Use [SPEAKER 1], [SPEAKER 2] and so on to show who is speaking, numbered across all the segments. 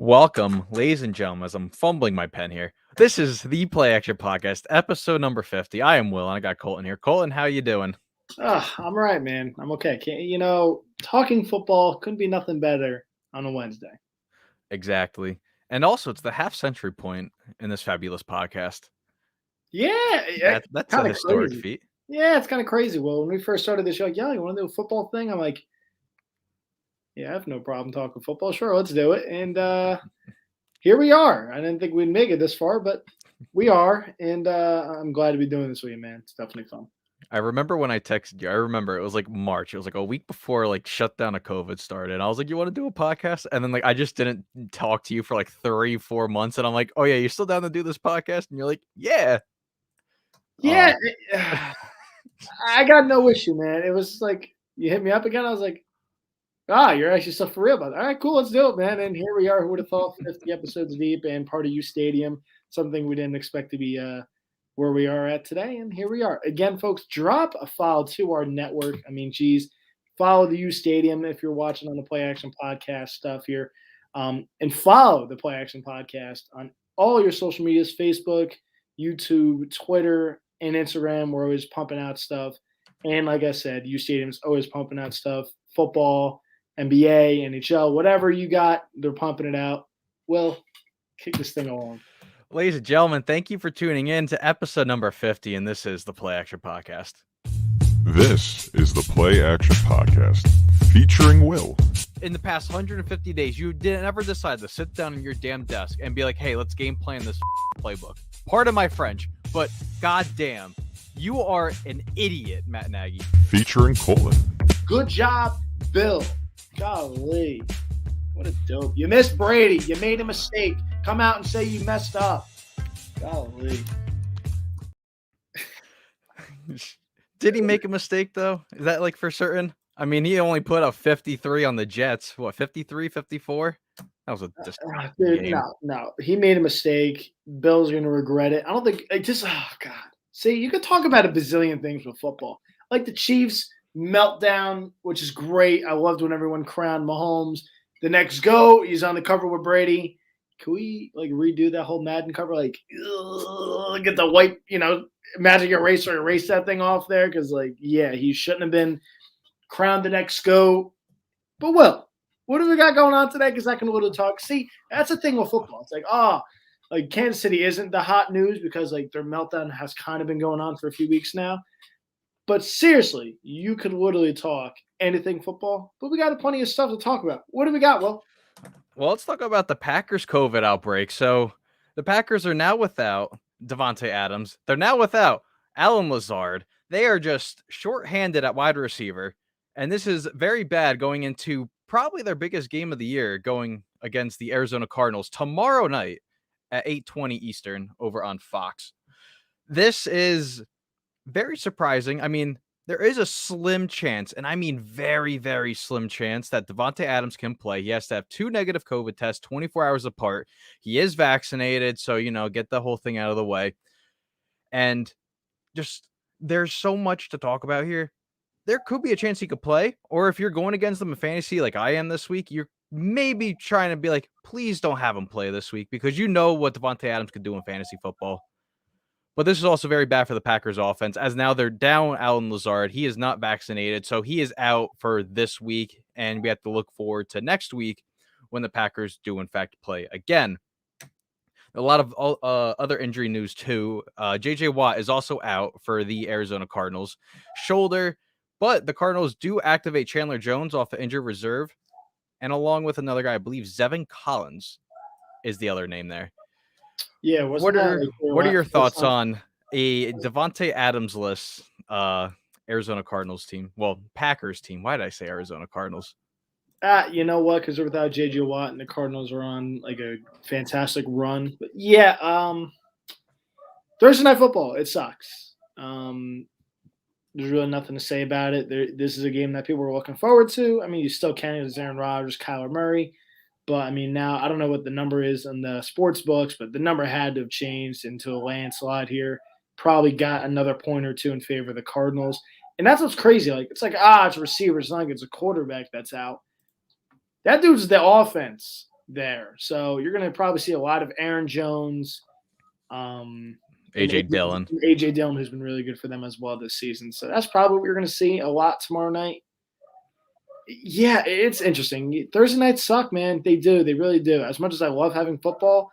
[SPEAKER 1] Welcome, ladies and gentlemen, as I'm fumbling my pen here. This is the Play Action Podcast, episode number 50. I am Will, and I got Colton here. Colton, how you doing?
[SPEAKER 2] I'm all right, man. I'm okay. Talking football couldn't be nothing better on a Wednesday.
[SPEAKER 1] Exactly. And also, it's the half-century point in this fabulous podcast.
[SPEAKER 2] Yeah,
[SPEAKER 1] That's a
[SPEAKER 2] kind of
[SPEAKER 1] historic
[SPEAKER 2] crazy.
[SPEAKER 1] feat.
[SPEAKER 2] Yeah, it's kind of crazy. Well, when we first started the show, like, yeah, you want to do a football thing? I'm like, yeah, I have no problem talking football. Sure, let's do it. And here we are. I didn't think we'd make it this far, but we are. And I'm glad to be doing this with you, man. It's definitely fun.
[SPEAKER 1] I remember when I texted you. I remember it was like March. It was like a week before shutdown of COVID started. And I was like, "You want to do a podcast?" And then I just didn't talk to you for 3-4 months. And I'm like, "Oh yeah, you're still down to do this podcast?" And you're like, "Yeah."
[SPEAKER 2] Yeah, I got no issue, man. It was like you hit me up again. I was like, you're actually so for real about it. All right, cool, let's do it, man. And here we are. Who would have thought 50 episodes deep and part of U Stadium, something we didn't expect to be where we are at today. And here we are. Again, folks, drop a file to our network. I mean, geez, follow the U Stadium if you're watching on the Play Action Podcast stuff here. And follow the Play Action Podcast on all your social medias, Facebook, YouTube, Twitter, and Instagram. We're always pumping out stuff. And like I said, U Stadium's always pumping out stuff. Football, NBA, NHL, whatever you got, they're pumping it out. Well, kick this thing along.
[SPEAKER 1] Ladies and gentlemen, thank you for tuning in to episode number 50, and this is the Play Action Podcast.
[SPEAKER 3] This is the Play Action Podcast, featuring Will.
[SPEAKER 1] In the past 150 days, you didn't ever decide to sit down at your damn desk and be like, hey, let's game plan this playbook. Pardon my French, but goddamn, you are an idiot, Matt Nagy.
[SPEAKER 3] Featuring Colton.
[SPEAKER 2] Good job, Bill. Golly. What a dope. You missed Brady. You made a mistake. Come out and say you messed up. Golly.
[SPEAKER 1] Did he make a mistake, though? Is that for certain? I mean, he only put up 53 on the Jets. What, 53, 54? That was
[SPEAKER 2] No. He made a mistake. Bill's going to regret it. I don't think – God. See, you could talk about a bazillion things with football. Like the Chiefs meltdown, which is great. I loved when everyone crowned Mahomes. The next GOAT, he's on the cover with Brady. Can we redo that whole Madden cover? Get the white, magic eraser, erase that thing off there because, he shouldn't have been crowned the next GOAT. But what do we got going on today? Because I can little talk. See, that's the thing with football. It's Kansas City isn't the hot news because their meltdown has kind of been going on for a few weeks now. But seriously, you could literally talk anything football, but we got plenty of stuff to talk about. What do we got, Will?
[SPEAKER 1] Well, let's talk about the Packers COVID outbreak. So the Packers are now without Davante Adams. They're now without Allen Lazard. They are just shorthanded at wide receiver. And this is very bad going into probably their biggest game of the year, going against the Arizona Cardinals tomorrow night at 8:20 Eastern over on Fox. This is very surprising. I mean, there is a slim chance, and I mean very, very slim chance that Davante Adams can play. He has to have 2 negative COVID tests 24 hours apart. He is vaccinated, so, get the whole thing out of the way. And just there's so much to talk about here. There could be a chance he could play, or if you're going against them in fantasy like I am this week, you're maybe trying to be like, please don't have him play this week because you know what Davante Adams could do in fantasy football. But this is also very bad for the Packers offense, as now they're down Allen Lazard. He is not vaccinated, so he is out for this week, and we have to look forward to next week when the Packers do, in fact, play again. A lot of other injury news, too. J.J. Watt is also out for the Arizona Cardinals. Shoulder, but the Cardinals do activate Chandler Jones off the injured reserve, and along with another guy, I believe Zevin Collins is the other name there.
[SPEAKER 2] Yeah,
[SPEAKER 1] what are your thoughts on a Davante Adams-less Arizona Cardinals team? Well, Packers team. Why did I say Arizona Cardinals?
[SPEAKER 2] You know what? Because they're without J.J. Watt, and the Cardinals are on a fantastic run. But yeah, Thursday Night Football, it sucks. There's really nothing to say about it. This is a game that people are looking forward to. I mean, you still can. There's Aaron Rodgers, Kyler Murray. But, I mean, now I don't know what the number is on the sports books, but the number had to have changed into a landslide here. Probably got another point or two in favor of the Cardinals. And that's what's crazy. It's it's a receiver. It's not like it's a quarterback that's out. That dude's the offense there. So you're going to probably see a lot of Aaron Jones,
[SPEAKER 1] AJ Dillon.
[SPEAKER 2] AJ Dillon, who's been really good for them as well this season. So that's probably what you're going to see a lot tomorrow night. Yeah, it's interesting. Thursday nights suck, man. They do. They really do. As much as I love having football,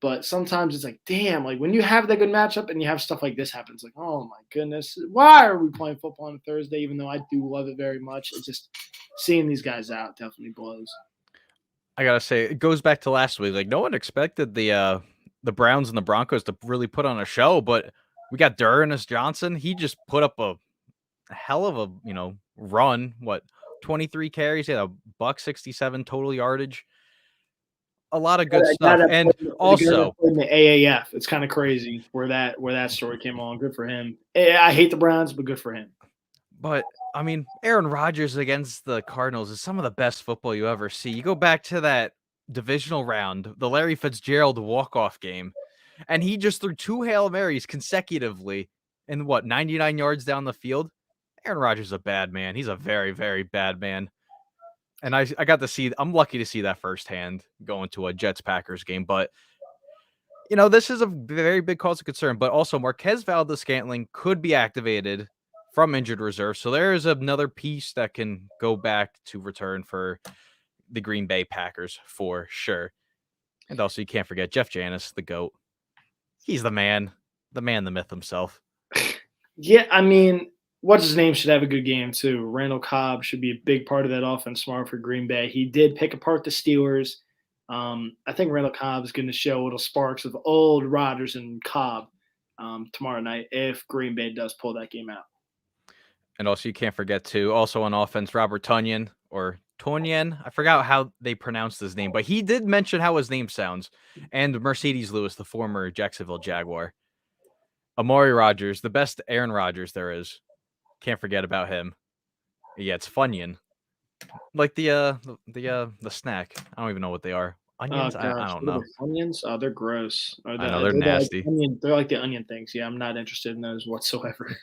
[SPEAKER 2] but sometimes it's like, damn, like when you have that good matchup and you have stuff like this happen, it's like, oh my goodness, why are we playing football on Thursday? Even though I do love it very much, it's just seeing these guys out definitely blows.
[SPEAKER 1] I gotta say, it goes back to last week. Like no one expected the Browns and the Broncos to really put on a show, but we got D'Ernest Johnson. He just put up a hell of a run. What 23 carries, he had a $167 total yardage. A lot of good stuff. And also
[SPEAKER 2] in the AAF, it's kind of crazy where that story came on. Good for him. I hate the Browns, but good for him.
[SPEAKER 1] But I mean, Aaron Rodgers against the Cardinals is some of the best football you ever see. You go back to that divisional round, the Larry Fitzgerald walk-off game, and he just threw 2 Hail Marys consecutively in 99 yards down the field. Aaron Rodgers is a bad man. He's a very, very bad man. And I got to see, I'm lucky to see that firsthand going to a Jets-Packers game. But, this is a very big cause of concern. But also, Marquez Valdes-Scantling could be activated from injured reserve. So there is another piece that can go back to return for the Green Bay Packers for sure. And also, you can't forget Jeff Janis, the GOAT. He's the man, the myth himself.
[SPEAKER 2] Yeah, I mean, what's his name should have a good game too. Randall Cobb should be a big part of that offense tomorrow for Green Bay. He did pick apart the Steelers. I think Randall Cobb is going to show little sparks of old Rodgers and Cobb tomorrow night if Green Bay does pull that game out.
[SPEAKER 1] And also, you can't forget, too, also on offense, Robert Tonyan, or Tonyan. I forgot how they pronounced his name, but he did mention how his name sounds. And Mercedes Lewis, the former Jacksonville Jaguar. Amari Rodgers, the best Aaron Rodgers there is. Can't forget about him. Yeah, it's Funyun. Like the snack. I don't even know what they are. Onions? I don't know.
[SPEAKER 2] Onions? Oh, they're gross.
[SPEAKER 1] I know, they're nasty.
[SPEAKER 2] They're like the onion things. Yeah, I'm not interested in those whatsoever.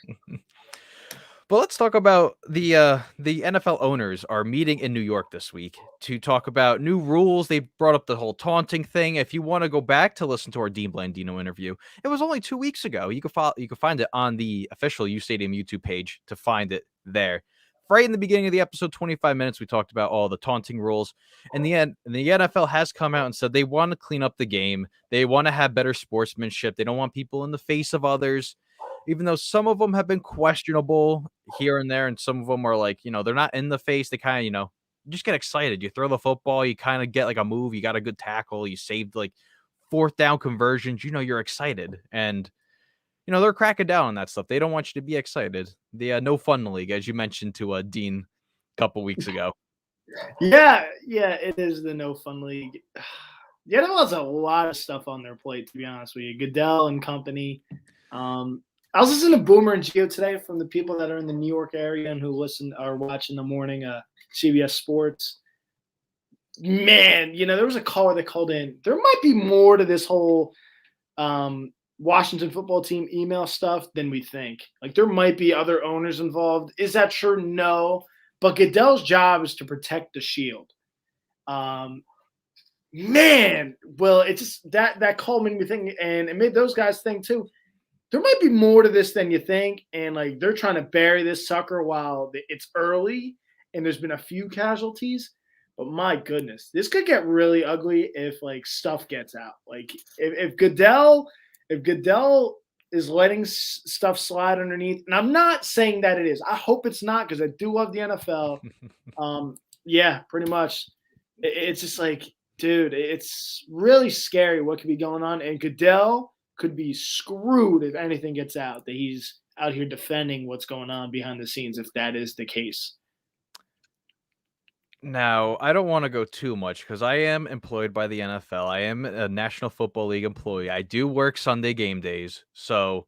[SPEAKER 1] But let's talk about the NFL owners are meeting in New York this week to talk about new rules. They brought up the whole taunting thing. If you want to go back to listen to our Dean Blandino interview, it was only 2 weeks ago. You can find it on the official U Stadium YouTube page to find it there. Right in the beginning of the episode, 25 minutes, we talked about all the taunting rules. And the NFL has come out and said they want to clean up the game. They want to have better sportsmanship. They don't want people in the face of others. Even though some of them have been questionable here and there, and some of them are like, they're not in the face. They kind of, you just get excited. You throw the football, you kind of get like a move. You got a good tackle. You saved like 4th down conversions. You're excited. And, they're cracking down on that stuff. They don't want you to be excited. The no fun league, as you mentioned to Dean a couple weeks ago.
[SPEAKER 2] Yeah, it is the no fun league. The NFL has a lot of stuff on their plate, to be honest with you. Goodell and company. I was listening to Boomer and Gio today from the people that are in the New York area and who listen or watch in the morning CBS Sports. Man, there was a caller that called in. There might be more to this whole Washington football team email stuff than we think. Like there might be other owners involved. Is that true? No. But Goodell's job is to protect the shield. Man, well, it's just that call made me think, and it made those guys think too. There might be more to this than you think, and like they're trying to bury this sucker while it's early and there's been a few casualties. But my goodness, this could get really ugly if like stuff gets out. Like if Goodell is letting stuff slide underneath, and I'm not saying that it is. I hope it's not because I do love the NFL. Yeah, pretty much. It's just like, dude, it's really scary what could be going on, and Goodell could be screwed if anything gets out, that he's out here defending what's going on behind the scenes if that is the case.
[SPEAKER 1] Now, I don't want to go too much because I am employed by the NFL. I am a National Football League employee. I do work Sunday game days. So,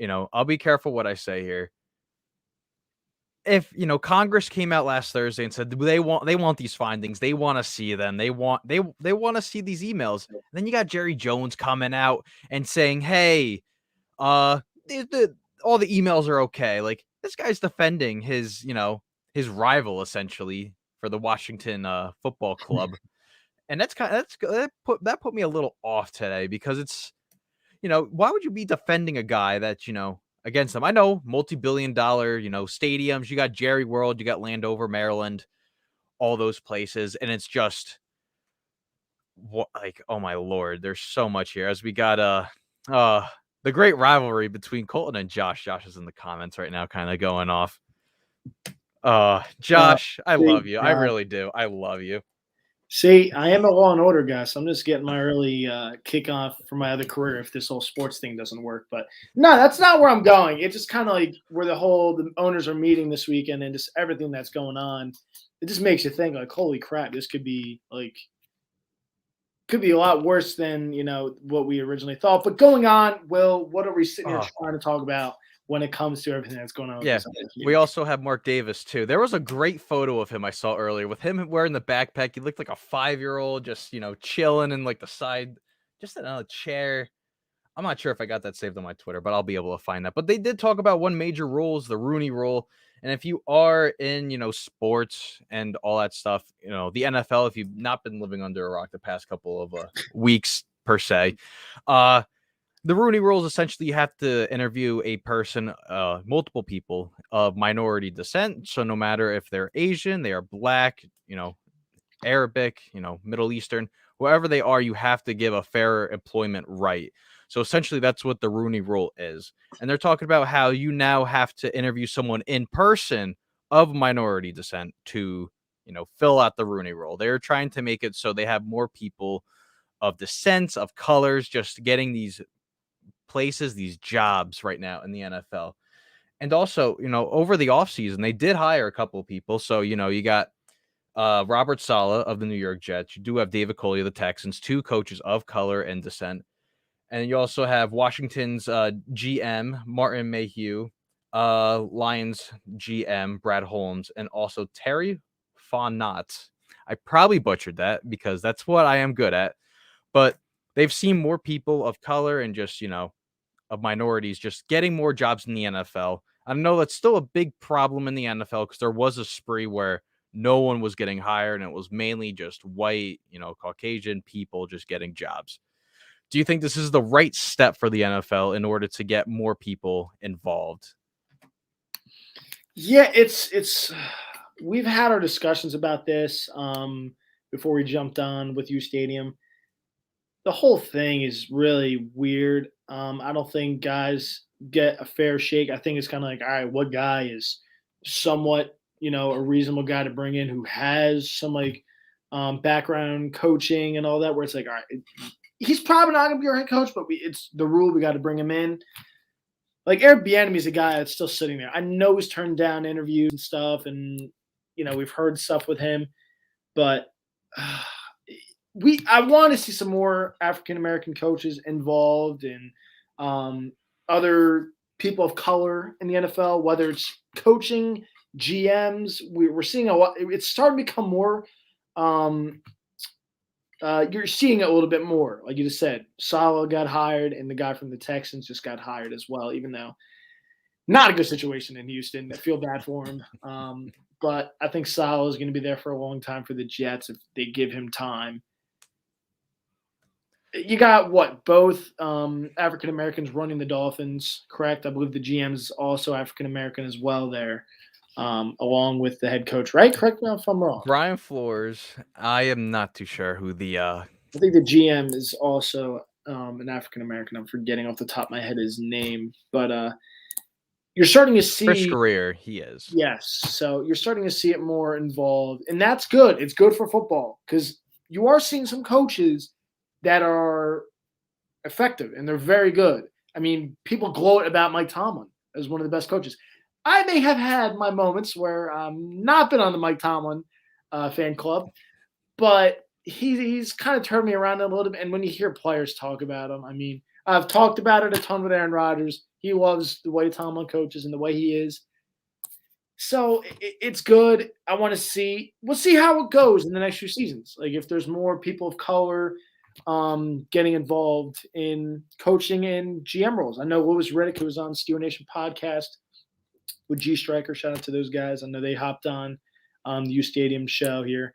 [SPEAKER 1] I'll be careful what I say here. If, Congress came out last Thursday and said they want these findings. They want to see them. They want to see these emails. And then you got Jerry Jones coming out and saying, "Hey, all the emails are okay." Like this guy's defending his rival essentially for the Washington football club. And that put me a little off today because it's, why would you be defending a guy that, against him? I know multi-billion-dollar, stadiums. You got Jerry World, you got Landover, Maryland, all those places, and it's just what, like, oh my lord, there's so much here. As we got the great rivalry between Colton and Josh. Josh is in the comments right now, kind of going off. Josh, I love you. I really do. I love you.
[SPEAKER 2] See, I am a Law and Order guy, so I'm just getting my early kickoff for my other career if this whole sports thing doesn't work. But no, that's not where I'm going. It's just kind of like where the owners are meeting this weekend and just everything that's going on. It just makes you think like, holy crap, this could be a lot worse than what we originally thought. But going on, Will, what are we sitting here trying to talk about when it comes to everything that's going on?
[SPEAKER 1] Yeah, we also have Mark Davis too. There was a great photo of him I saw earlier with him wearing the backpack. He looked like a 5-year-old, just chilling in like the side, just in a chair. I'm not sure if I got that saved on my Twitter, but I'll be able to find that. But they did talk about one major rule is the Rooney Role. And if you are in, sports and all that stuff, the NFL, if you've not been living under a rock the past couple of weeks per se, the Rooney Rule is essentially you have to interview a person, multiple people of minority descent. So no matter if they're Asian, they are Black, Arabic, Middle Eastern, whoever they are, you have to give a fair employment right. So essentially that's what the Rooney Rule is. And they're talking about how you now have to interview someone in person of minority descent to, fill out the Rooney Rule. They're trying to make it so they have more people of descent, of colors, just getting these places, these jobs right now in the NFL. And also, over the offseason, they did hire a couple of people. So, you got Robert Saleh of the New York Jets. You do have David Coley of the Texans, 2 coaches of color and descent. And you also have Washington's GM, Martin Mayhew, Lions GM, Brad Holmes, and also Terry Fontenot. I probably butchered that because that's what I am good at. But they've seen more people of color and just, of minorities just getting more jobs in the NFL. I know that's still a big problem in the NFL because there was a spree where no one was getting hired and it was mainly just white, Caucasian people just getting jobs. Do you think this is the right step for the NFL in order to get more people involved?
[SPEAKER 2] Yeah, it's we've had our discussions about this before we jumped on with U Stadium. The whole thing is really weird. I don't think guys get a fair shake. I think it's kind of like, all right, what guy is somewhat, a reasonable guy to bring in who has some background coaching and all that, where it's like, all right, he's probably not going to be our head coach, but it's the rule. We got to bring him in. Like Eric Bieniemy is a guy that's still sitting there. I know he's turned down interviews and stuff, and we've heard stuff with him, but I want to see some more African American coaches involved and other people of color in the NFL, whether it's coaching, GMs. We're seeing a lot. It's starting to become more. You're seeing it a little bit more, like you just said. Saleh got hired, and the guy from the Texans just got hired as well, even though not a good situation in Houston. I feel bad for him. But I think Saleh is going to be there for a long time for the Jets if they give him time. You got both African Americans running the Dolphins, correct? I believe the GM is also African American as well there, along with the head coach, right? Correct me if I'm wrong.
[SPEAKER 1] Brian Flores. I am not too sure who the.
[SPEAKER 2] I think the GM is also an African American. I'm forgetting off the top of my head his name, but you're starting to see
[SPEAKER 1] Chris Greer. He is.
[SPEAKER 2] Yes, so you're starting to see it more involved, and that's good. It's good for football because you are seeing some coaches that are effective, and they're very good. I mean, people gloat about Mike Tomlin as one of the best coaches. I may have had my moments where not been on the Mike Tomlin fan club, but he's kind of turned me around a little bit. And when you hear players talk about him, I mean, I've talked about it a ton with Aaron Rodgers. He loves the way Tomlin coaches and the way he is. So it's good. I want to see. We'll see how it goes in the next few seasons. Like if there's more people of color getting involved in coaching and GM roles. I know Louis Riddick, who was on Steel Nation podcast with G Striker. Shout out to those guys. I know they hopped on the U Stadium show here.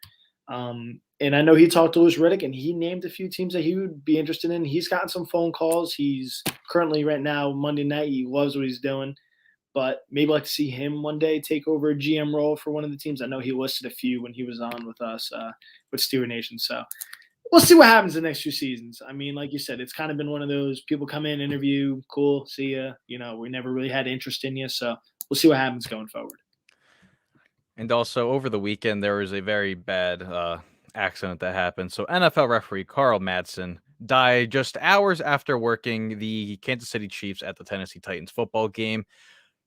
[SPEAKER 2] And I know he talked to Louis Riddick, and he named a few teams that he would be interested in. He's gotten some phone calls. He's currently right now Monday night. He loves what he's doing, but maybe like to see him one day take over a GM role for one of the teams. I know he listed a few when he was on with us with Stewart Nation. So we'll see what happens the next few seasons. I mean, like you said, it's kind of been one of those people come in, interview, cool, see ya. We never really had interest in you, so we'll see what happens going forward.
[SPEAKER 1] And also over the weekend, there was a very bad accident that happened. So NFL referee Carl Madsen died just hours after working the Kansas City Chiefs at the Tennessee Titans football game.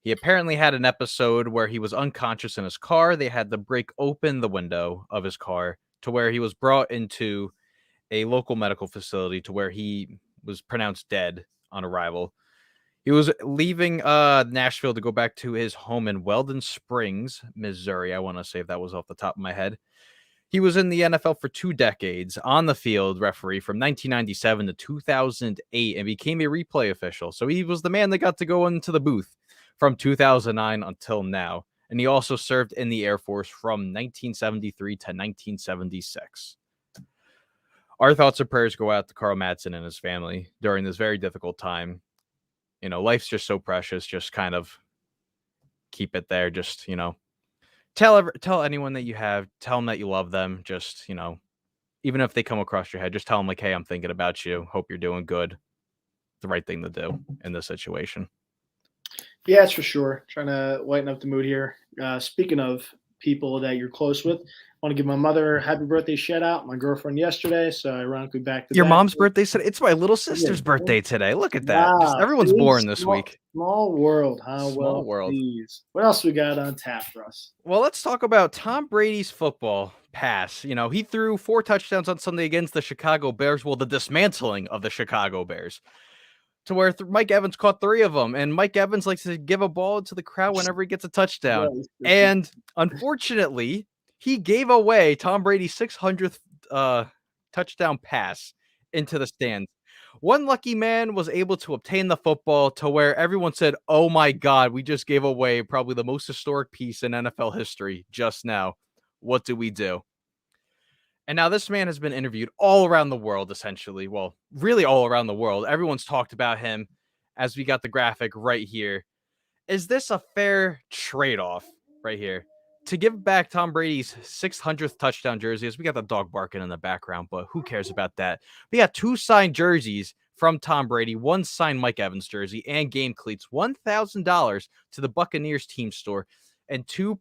[SPEAKER 1] He apparently had an episode where he was unconscious in his car. They had to break open the window of his car to where he was brought into a local medical facility to where he was pronounced dead on arrival. He was leaving Nashville to go back to his home in Weldon Springs, Missouri. I want to say if that was off the top of my head. He was in the NFL for 2 decades, on the field referee from 1997 to 2008, and became a replay official. So he was the man that got to go into the booth from 2009 until now. And he also served in the Air Force from 1973 to 1976. Our thoughts and prayers go out to Carl Madsen and his family during this very difficult time. Life's just so precious. Just kind of keep it there. Just, tell anyone that you have, tell them that you love them. Just, even if they come across your head, just tell them like, hey, I'm thinking about you. Hope you're doing good. The right thing to do in this situation.
[SPEAKER 2] Yeah, it's for sure. Trying to lighten up the mood here. Speaking of people that you're close with, I want to give my mother a happy birthday shout out. My girlfriend yesterday, so ironically back to
[SPEAKER 1] your
[SPEAKER 2] back.
[SPEAKER 1] mom's birthday said it's my little sister's birthday today. Look at that. Just
[SPEAKER 2] Wow,
[SPEAKER 1] everyone's born this week.
[SPEAKER 2] Small world, huh?
[SPEAKER 1] Small world.
[SPEAKER 2] Please. What else we got on tap for us?
[SPEAKER 1] Well, let's talk about Tom Brady's football pass. He threw 4 touchdowns on Sunday against the Chicago Bears. Well, the dismantling of the Chicago Bears. To where Mike Evans caught 3 of them. And Mike Evans likes to give a ball to the crowd whenever he gets a touchdown. And unfortunately, he gave away Tom Brady's 600th touchdown pass into the stands. One lucky man was able to obtain the football to where everyone said, oh my God, we just gave away probably the most historic piece in NFL history just now. What do we do? And now this man has been interviewed all around the world, essentially. Well, really all around the world. Everyone's talked about him, as we got the graphic right here. Is this a fair trade-off right here? To give back Tom Brady's 600th touchdown jersey, as we got the dog barking in the background, but who cares about that? We got 2 signed jerseys from Tom Brady, 1 signed Mike Evans jersey, and game cleats, $1,000 to the Buccaneers team store, and 2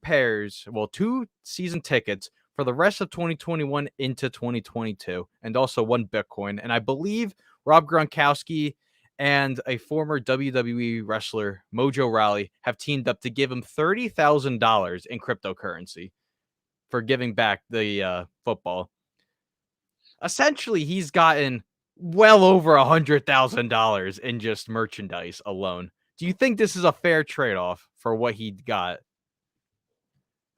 [SPEAKER 1] season tickets for the rest of 2021 into 2022, and also 1 Bitcoin. And I believe Rob Gronkowski and a former WWE wrestler, Mojo Rawley, have teamed up to give him $30,000 in cryptocurrency for giving back the football. Essentially, he's gotten well over $100,000 in just merchandise alone. Do you think this is a fair trade-off for what he got?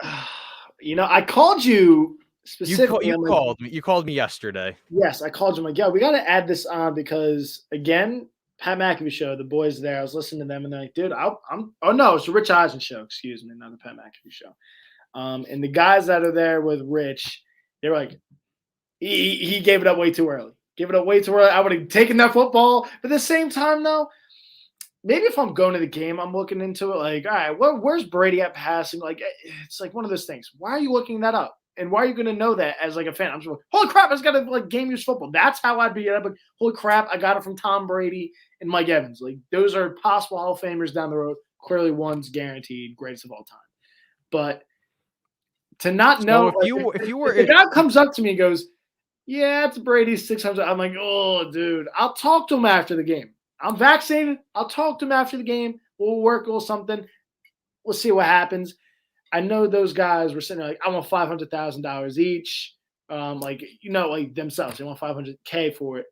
[SPEAKER 2] I called you specifically.
[SPEAKER 1] You called me yesterday.
[SPEAKER 2] Yes, I called you. I'm like, yeah, we got to add this on because, again, Pat McAfee show, the boys there, I was listening to them, and they're like, dude, it's the Rich Eisen show, excuse me, not the Pat McAfee show. And the guys that are there with Rich, they were like, he gave it up way too early. Give it up way too early. I would have taken that football. But at the same time, though, maybe if I'm going to the game, I'm looking into it like, all right, where's Brady at passing? Like, it's like one of those things. Why are you looking that up? And why are you going to know that as like a fan? I'm just like, holy crap, I just got to game use football. That's how I'd be. Like, holy crap, I got it from Tom Brady and Mike Evans. Like, those are possible Hall of Famers down the road. Clearly, one's guaranteed greatest of all time. But to not know, if the guy comes up to me and goes, yeah, it's Brady's 600. I'm like, oh, dude, I'll talk to him after the game. I'm vaccinated. I'll talk to him after the game. We'll work a little something. We'll see what happens. I know those guys were sitting there like, I want $500,000 each. Like themselves. They want $500K for it.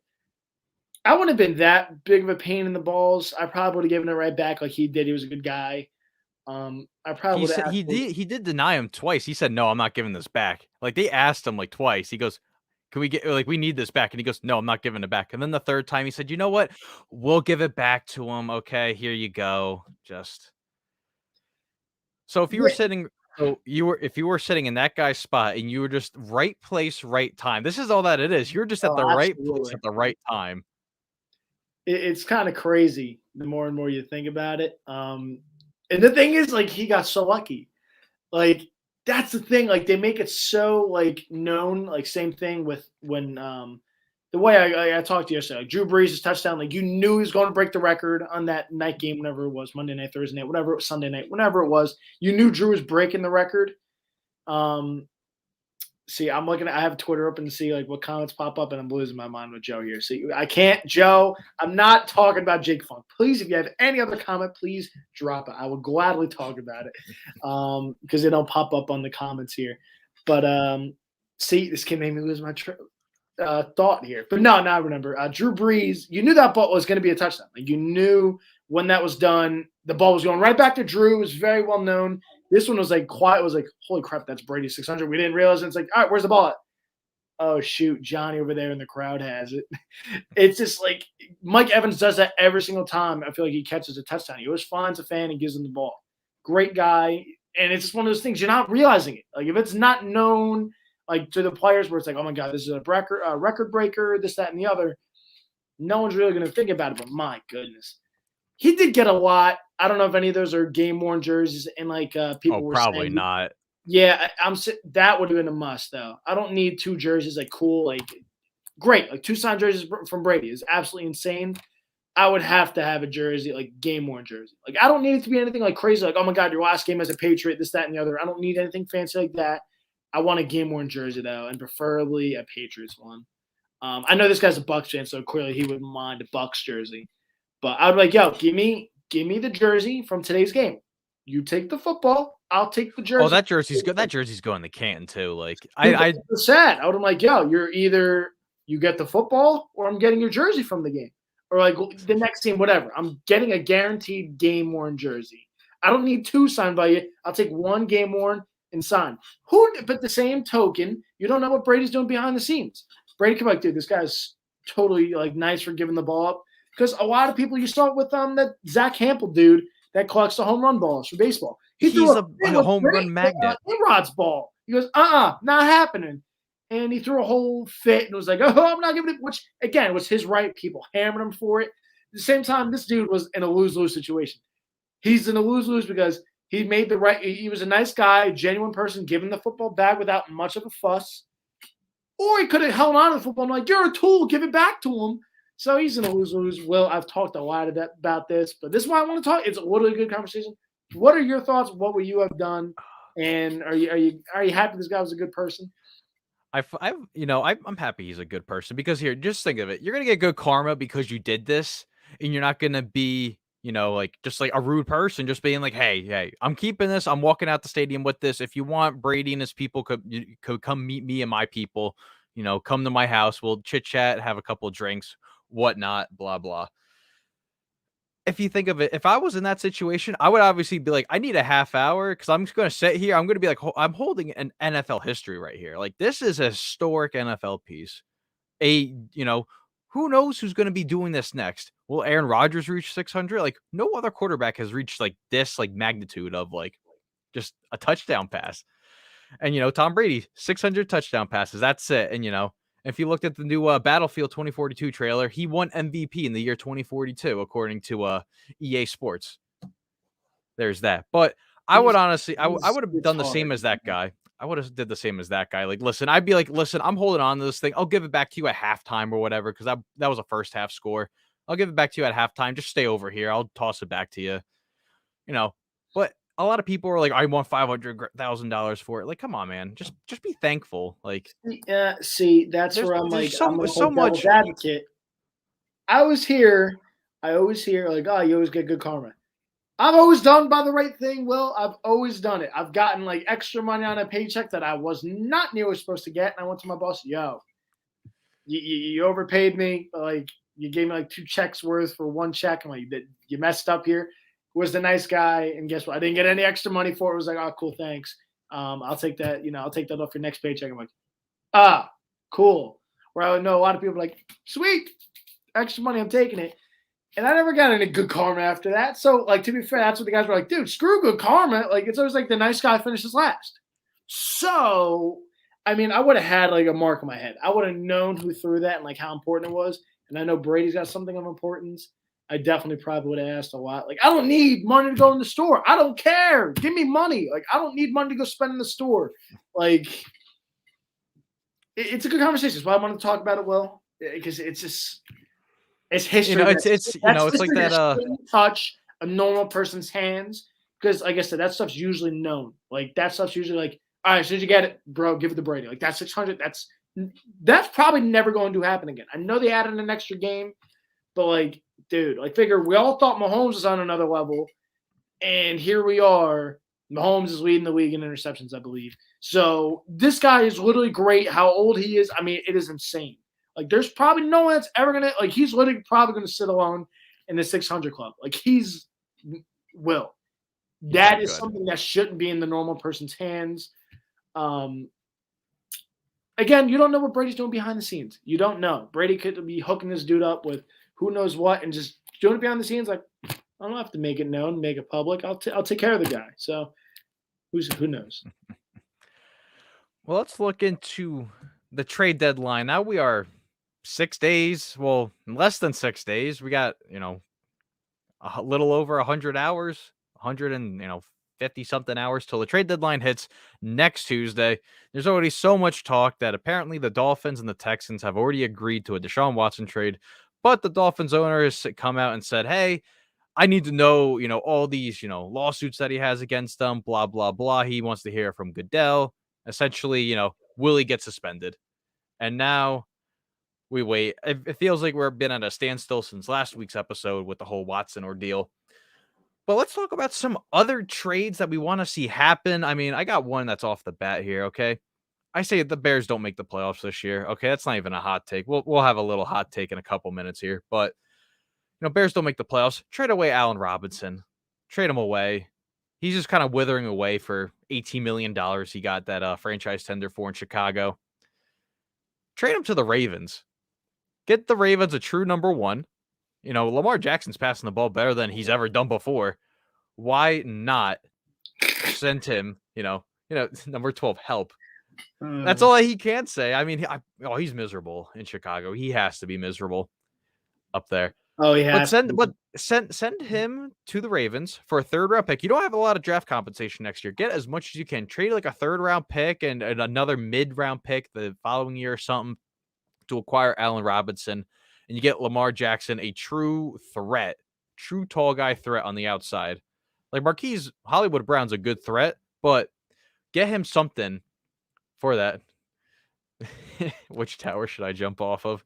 [SPEAKER 2] I wouldn't have been that big of a pain in the balls. I probably would have given it right back like he did. He was a good guy. I probably would have.
[SPEAKER 1] He did deny him twice. He said, no, I'm not giving this back. Like, they asked him like twice. He goes, can we get, like, we need this back? And he goes, no, I'm not giving it back. And then the third time he said, you know what? We'll give it back to him. Okay, here you go. So if you were sitting So if you were sitting in that guy's spot and you were just right place, right time. This is all that it is. You're just at
[SPEAKER 2] Oh,
[SPEAKER 1] the right place
[SPEAKER 2] absolutely.
[SPEAKER 1] at the right time.
[SPEAKER 2] It's kind of crazy the more and more you think about it. And the thing is, like, he got so lucky. Like, that's the thing. Like, they make it so like known. Like, same thing with when the way I talked to you yesterday, like Drew Brees' touchdown. Like, you knew he was going to break the record on that night game, whenever it was, Monday night, Thursday night, whatever it was, Sunday night, whenever it was. You knew Drew was breaking the record. Um, See, I'm looking I have Twitter open to see like what comments pop up, and I'm losing my mind with Joe here. See, I can't, Joe. I'm not talking about Jake Funk. Please, if you have any other comment, please drop it. I will gladly talk about it because they don't pop up on the comments here. But see, this can make me lose my thought here. But no, now I remember. Drew Brees, you knew that ball was going to be a touchdown. Like, you knew when that was done, the ball was going right back to Drew. It was very well known. This one was like quiet. It was like, holy crap, that's Brady 600. We didn't realize it. It's like, all right, where's the ball at? Oh, shoot, Johnny over there in the crowd has it. It's just like Mike Evans does that every single time. I feel like he catches a touchdown. He always finds a fan and gives him the ball. Great guy. And it's just one of those things, you're not realizing it. Like, if it's not known, like, to the players where it's like, oh, my God, this is a record breaker, this, that, and the other, no one's really going to think about it. But my goodness. He did get a lot. I don't know if any of those are game-worn jerseys, and like people were
[SPEAKER 1] Probably
[SPEAKER 2] saying,
[SPEAKER 1] not.
[SPEAKER 2] yeah, that would have been a must though. I don't need 2 jerseys, like cool, like great, like 2 signed jerseys from Brady is absolutely insane. I would have to have a jersey, like game-worn jersey. Like, I don't need it to be anything like crazy, like, oh my God, your last game as a Patriot, this, that, and the other. I don't need anything fancy like that. I want a game-worn jersey though, and preferably a Patriots one. I know this guy's a Bucs fan, so clearly he wouldn't mind a Bucs jersey. But I'd be like, yo, give me the jersey from today's game. You take the football, I'll take the jersey.
[SPEAKER 1] Oh, that jersey's good. That jersey's going to Canton too. Like,
[SPEAKER 2] Dude,
[SPEAKER 1] I
[SPEAKER 2] that's sad. I would have like, yo, you're either you get the football or I'm getting your jersey from the game. Or like the next team, whatever. I'm getting a guaranteed game worn jersey. I don't need 2 signed by you. I'll take 1 game worn and signed. But the same token, you don't know what Brady's doing behind the scenes. Brady could be like, dude, this guy's totally like nice for giving the ball up. Because a lot of people, you saw it with that Zach Hampel dude that collects the home run balls for baseball.
[SPEAKER 1] he's a home run magnet.
[SPEAKER 2] Imrod's ball. He goes, not happening. And he threw a whole fit and was like, oh, I'm not giving it, which, again, was his right. People hammered him for it. At the same time, this dude was in a lose-lose situation. He's in a lose-lose because he made the right – he was a nice guy, a genuine person, giving the football back without much of a fuss. Or he could have held on to the football and like, you're a tool, give it back to him. So he's in a lose-lose. Will, I've talked a lot about this, but this is why I want to talk. It's a really good conversation. What are your thoughts? What would you have done? And are you happy this guy was a good person?
[SPEAKER 1] I'm happy he's a good person because here, just think of it. You're gonna get good karma because you did this, and you're not gonna be, like just like a rude person, just being like, hey, I'm keeping this. I'm walking out the stadium with this. If you want, Brady and his people could come meet me and my people. Come to my house. We'll chit chat, have a couple of drinks, whatnot, blah blah. If you think of it, if I was in that situation, I would obviously be like, I need a half hour because I'm just going to sit here. I'm going to be like, I'm holding an NFL history right here. Like, this is a historic NFL piece. Who knows who's going to be doing this next? Will Aaron Rodgers reach 600? Like, no other quarterback has reached like this, like magnitude of like just a touchdown pass. And, Tom Brady, 600 touchdown passes. That's it. And, if you looked at the new Battlefield 2042 trailer, he won MVP in the year 2042, according to EA Sports. There's that. But I would honestly, I would have done the same as that guy. I would have did the same as that guy. Like, listen, I'd be like, listen, I'm holding on to this thing. I'll give it back to you at halftime or whatever, because that was a first half score. I'll give it back to you at halftime. Just stay over here. I'll toss it back to you. But a lot of people are like, I want $500,000 for it. Like, come on, man. Just be thankful. Like,
[SPEAKER 2] yeah, see, that's where I'm like, I'm
[SPEAKER 1] so much
[SPEAKER 2] advocate. I always hear like, oh, you always get good karma. I've always done by the right thing, Will. I've always done it. I've gotten like extra money on a paycheck that I was not nearly supposed to get. And I went to my boss, yo, you overpaid me. Like, you gave me like 2 checks worth for 1 check. I'm like, you messed up here. Was the nice guy, and guess what? I didn't get any extra money for it. It was like, oh, cool, thanks. I'll take that. I'll take that off your next paycheck. I'm like, cool. Where I would know a lot of people are like, sweet, extra money, I'm taking it. And I never got any good karma after that. So, like, to be fair, that's what the guys were like, dude, screw good karma. Like, it's always like the nice guy finishes last. So, I mean, I would have had like a mark in my head. I would have known who threw that and like how important it was. And I know Brady's got something of importance. I definitely probably would have asked a lot. Like, I don't need money to go in the store. I don't care. Give me money. Like, I don't need money to go spend in the store. Like, it's a good conversation. That's why I want to talk about it, Will, because it's just it's history.
[SPEAKER 1] It's like that.
[SPEAKER 2] Touch a normal person's hands because, like I said, that stuff's usually known. Like that stuff's usually like, all right, as soon as you get it, bro, give it to Brady. Like that's 600. That's probably never going to happen again. I know they added an extra game, but like, dude, like figure we all thought Mahomes was on another level, and here we are. Mahomes is leading the league in interceptions, I believe. So this guy is literally great. How old he is, I mean, it is insane. Like, there's probably no one that's ever gonna like. He's literally probably gonna sit alone in the 600 club. Like he's Will. That is something that shouldn't be in the normal person's hands. Again, you don't know what Brady's doing behind the scenes. You don't know. Brady could be hooking this dude up with who knows what and just doing it behind the scenes. Like, I don't have to make it known, make it public. I'll take care of the guy. So who knows?
[SPEAKER 1] Well, let's look into the trade deadline. Now we are 6 days. Well, less than 6 days. We got, a little over 100 hours, 150 something hours till the trade deadline hits next Tuesday. There's already so much talk that apparently the Dolphins and the Texans have already agreed to a Deshaun Watson trade, but the Dolphins owner has come out and said, hey, I need to know, all these, lawsuits that he has against them, blah, blah, blah. He wants to hear from Goodell. Essentially, will he get suspended? And now we wait. It feels like we've been at a standstill since last week's episode with the whole Watson ordeal. But let's talk about some other trades that we want to see happen. I mean, I got one that's off the bat here, okay? I say the Bears don't make the playoffs this year, okay? That's not even a hot take. We'll have a little hot take in a couple minutes here. But, Bears don't make the playoffs. Trade away Allen Robinson. Trade him away. He's just kind of withering away for $18 million he got that franchise tender for in Chicago. Trade him to the Ravens. Get the Ravens a true number one. Lamar Jackson's passing the ball better than he's ever done before. Why not send him, number 12, help? That's all he can say. I mean, he's miserable in Chicago. He has to be miserable up there.
[SPEAKER 2] Oh, yeah.
[SPEAKER 1] Send him to the Ravens for a third-round pick. You don't have a lot of draft compensation next year. Get as much as you can. Trade like a third-round pick and another mid-round pick the following year or something to acquire Allen Robinson. And you get Lamar Jackson, a true threat, true tall guy threat on the outside. Like Marquise Hollywood Brown's a good threat, but get him something for that. Which tower should I jump off of?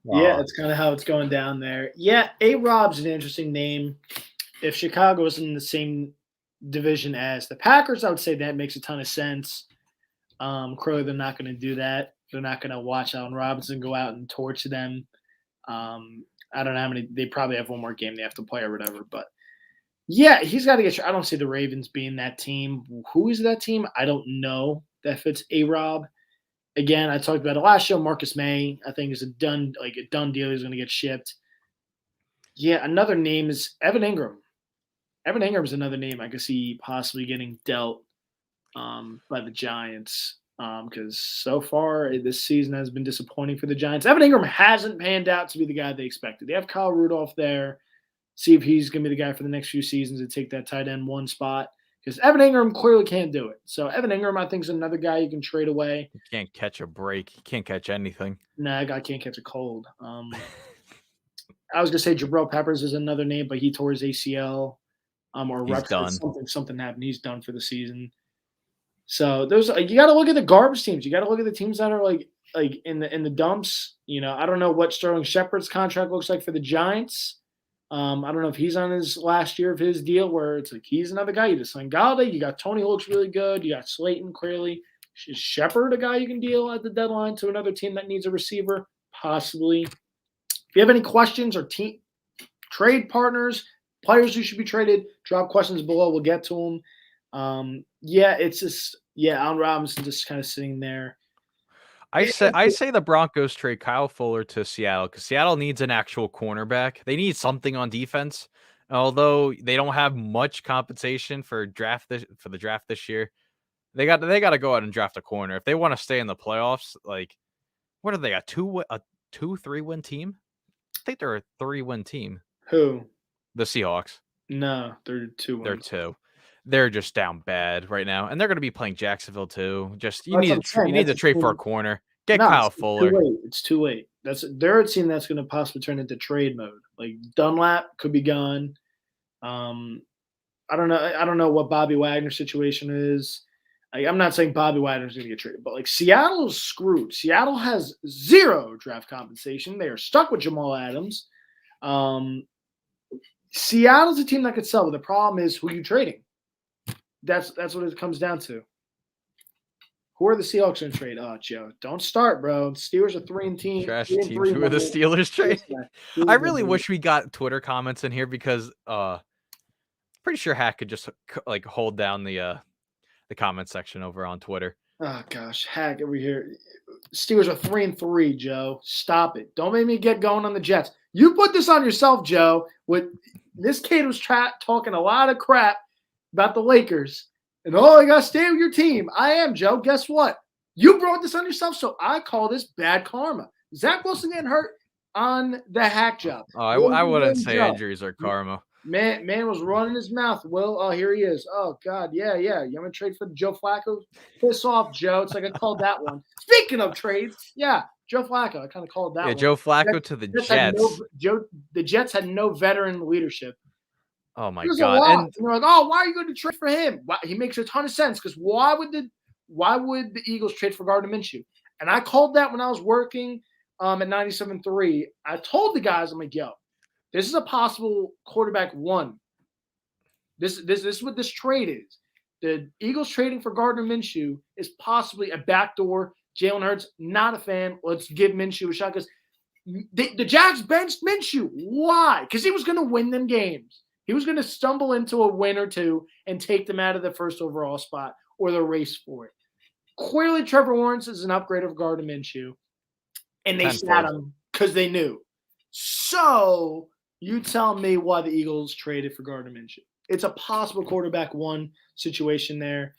[SPEAKER 2] Yeah, that's kind of how it's going down there. Yeah, A-Rob's an interesting name. If Chicago was in the same division as the Packers, I would say that makes a ton of sense. Clearly, they're not going to do that. They're not going to watch Allen Robinson go out and torch them. I don't know how many. They probably have one more game they have to play or whatever. But, yeah, he's got to get – I don't see the Ravens being that team. Who is that team? I don't know that fits A-Rob. Again, I talked about it last show. Marcus May, I think, is a done deal. He's going to get shipped. Yeah, another name is Evan Ingram. Evan Ingram is another name I could see possibly getting dealt by the Giants because so far this season has been disappointing for the Giants. Evan Ingram hasn't panned out to be the guy they expected. They have Kyle Rudolph there. See if he's going to be the guy for the next few seasons to take that tight end one spot. Because Evan Ingram clearly can't do it. So Evan Ingram, I think, is another guy you can trade away.
[SPEAKER 1] He can't catch a break. He can't catch anything.
[SPEAKER 2] Nah, that guy can't catch a cold. I was going to say Jabril Peppers is another name, but he tore his ACL or ruptured something happened. He's done for the season. So those you got to look at the garbage teams. You got to look at the teams that are like in the dumps. I don't know what Sterling Shepard's contract looks like for the Giants. I don't know if he's on his last year of his deal where it's like he's another guy. You just signed Galladay. You got Tony who looks really good. You got Slayton clearly. Is Shepard a guy you can deal at the deadline to another team that needs a receiver? Possibly. If you have any questions or team trade partners, players who should be traded, drop questions below. We'll get to them. It's just Allen Robinson just kind of sitting there.
[SPEAKER 1] I say the Broncos trade Kyle Fuller to Seattle because Seattle needs an actual cornerback. They need something on defense. Although they don't have much compensation for the draft this year, they got to go out and draft a corner if they want to stay in the playoffs. Like, what are they, a 2-3 win team? I think they're a 3-win team.
[SPEAKER 2] Who?
[SPEAKER 1] The Seahawks.
[SPEAKER 2] No, they're 2 wins.
[SPEAKER 1] They're 2. They're just down bad right now, and they're going to be playing Jacksonville too. Just you
[SPEAKER 2] That's
[SPEAKER 1] need
[SPEAKER 2] what I'm saying.
[SPEAKER 1] you need to
[SPEAKER 2] That's a
[SPEAKER 1] trade for a
[SPEAKER 2] team-
[SPEAKER 1] corner. Get
[SPEAKER 2] No,
[SPEAKER 1] Kyle
[SPEAKER 2] it's
[SPEAKER 1] Fuller.
[SPEAKER 2] Too late. It's too late. They're a team that's going to possibly turn into trade mode. Like Dunlap could be gone. I don't know what Bobby Wagner's situation is. I'm not saying Bobby Wagner's going to get traded, but like Seattle's screwed. Seattle has 0 draft compensation. They are stuck with Jamal Adams. Seattle's a team that could sell, but the problem is who you trading. That's what it comes down to. Who are the Seahawks going to trade? Oh, Joe, don't start, bro. Steelers are 3-3.
[SPEAKER 1] Trash teams. Who are the Steelers trade? I really wish we got Twitter comments in here because pretty sure Hack could just like hold down the comment section over on Twitter.
[SPEAKER 2] Oh gosh, Hack over here. Steelers are 3-3, Joe. Stop it. Don't make me get going on the Jets. You put this on yourself, Joe. This kid was talking a lot of crap about the Lakers. And I got to stay with your team. I am, Joe. Guess what? You brought this on yourself, so I call this bad karma. Zach Wilson getting hurt on the Hack job.
[SPEAKER 1] Oh, I wouldn't say injuries are karma.
[SPEAKER 2] Man was running his mouth. Will, oh, here he is. Oh, God, yeah. You want to trade for Joe Flacco? Piss off, Joe. It's like I called that one. Speaking of trades, yeah, Joe Flacco. I kind of called that one.
[SPEAKER 1] Joe Flacco to the Jets.
[SPEAKER 2] The Jets had no veteran leadership.
[SPEAKER 1] Oh my God!
[SPEAKER 2] And they're like, "Oh, why are you going to trade for him?" He makes a ton of sense because why would the Eagles trade for Gardner Minshew? And I called that when I was working at 97.3. I told the guys, I'm like, "Yo, this is a possible quarterback one. This is what this trade is. The Eagles trading for Gardner Minshew is possibly a backdoor. Jalen Hurts, not a fan. Let's give Minshew a shot because the Jags benched Minshew. Why? Because he was going to win them games. He was going to stumble into a win or two and take them out of the first overall spot or the race for it. Clearly, Trevor Lawrence is an upgrade of Gardner Minshew, and they sat him because they knew. So you tell me why the Eagles traded for Gardner Minshew. It's a possible quarterback one situation there,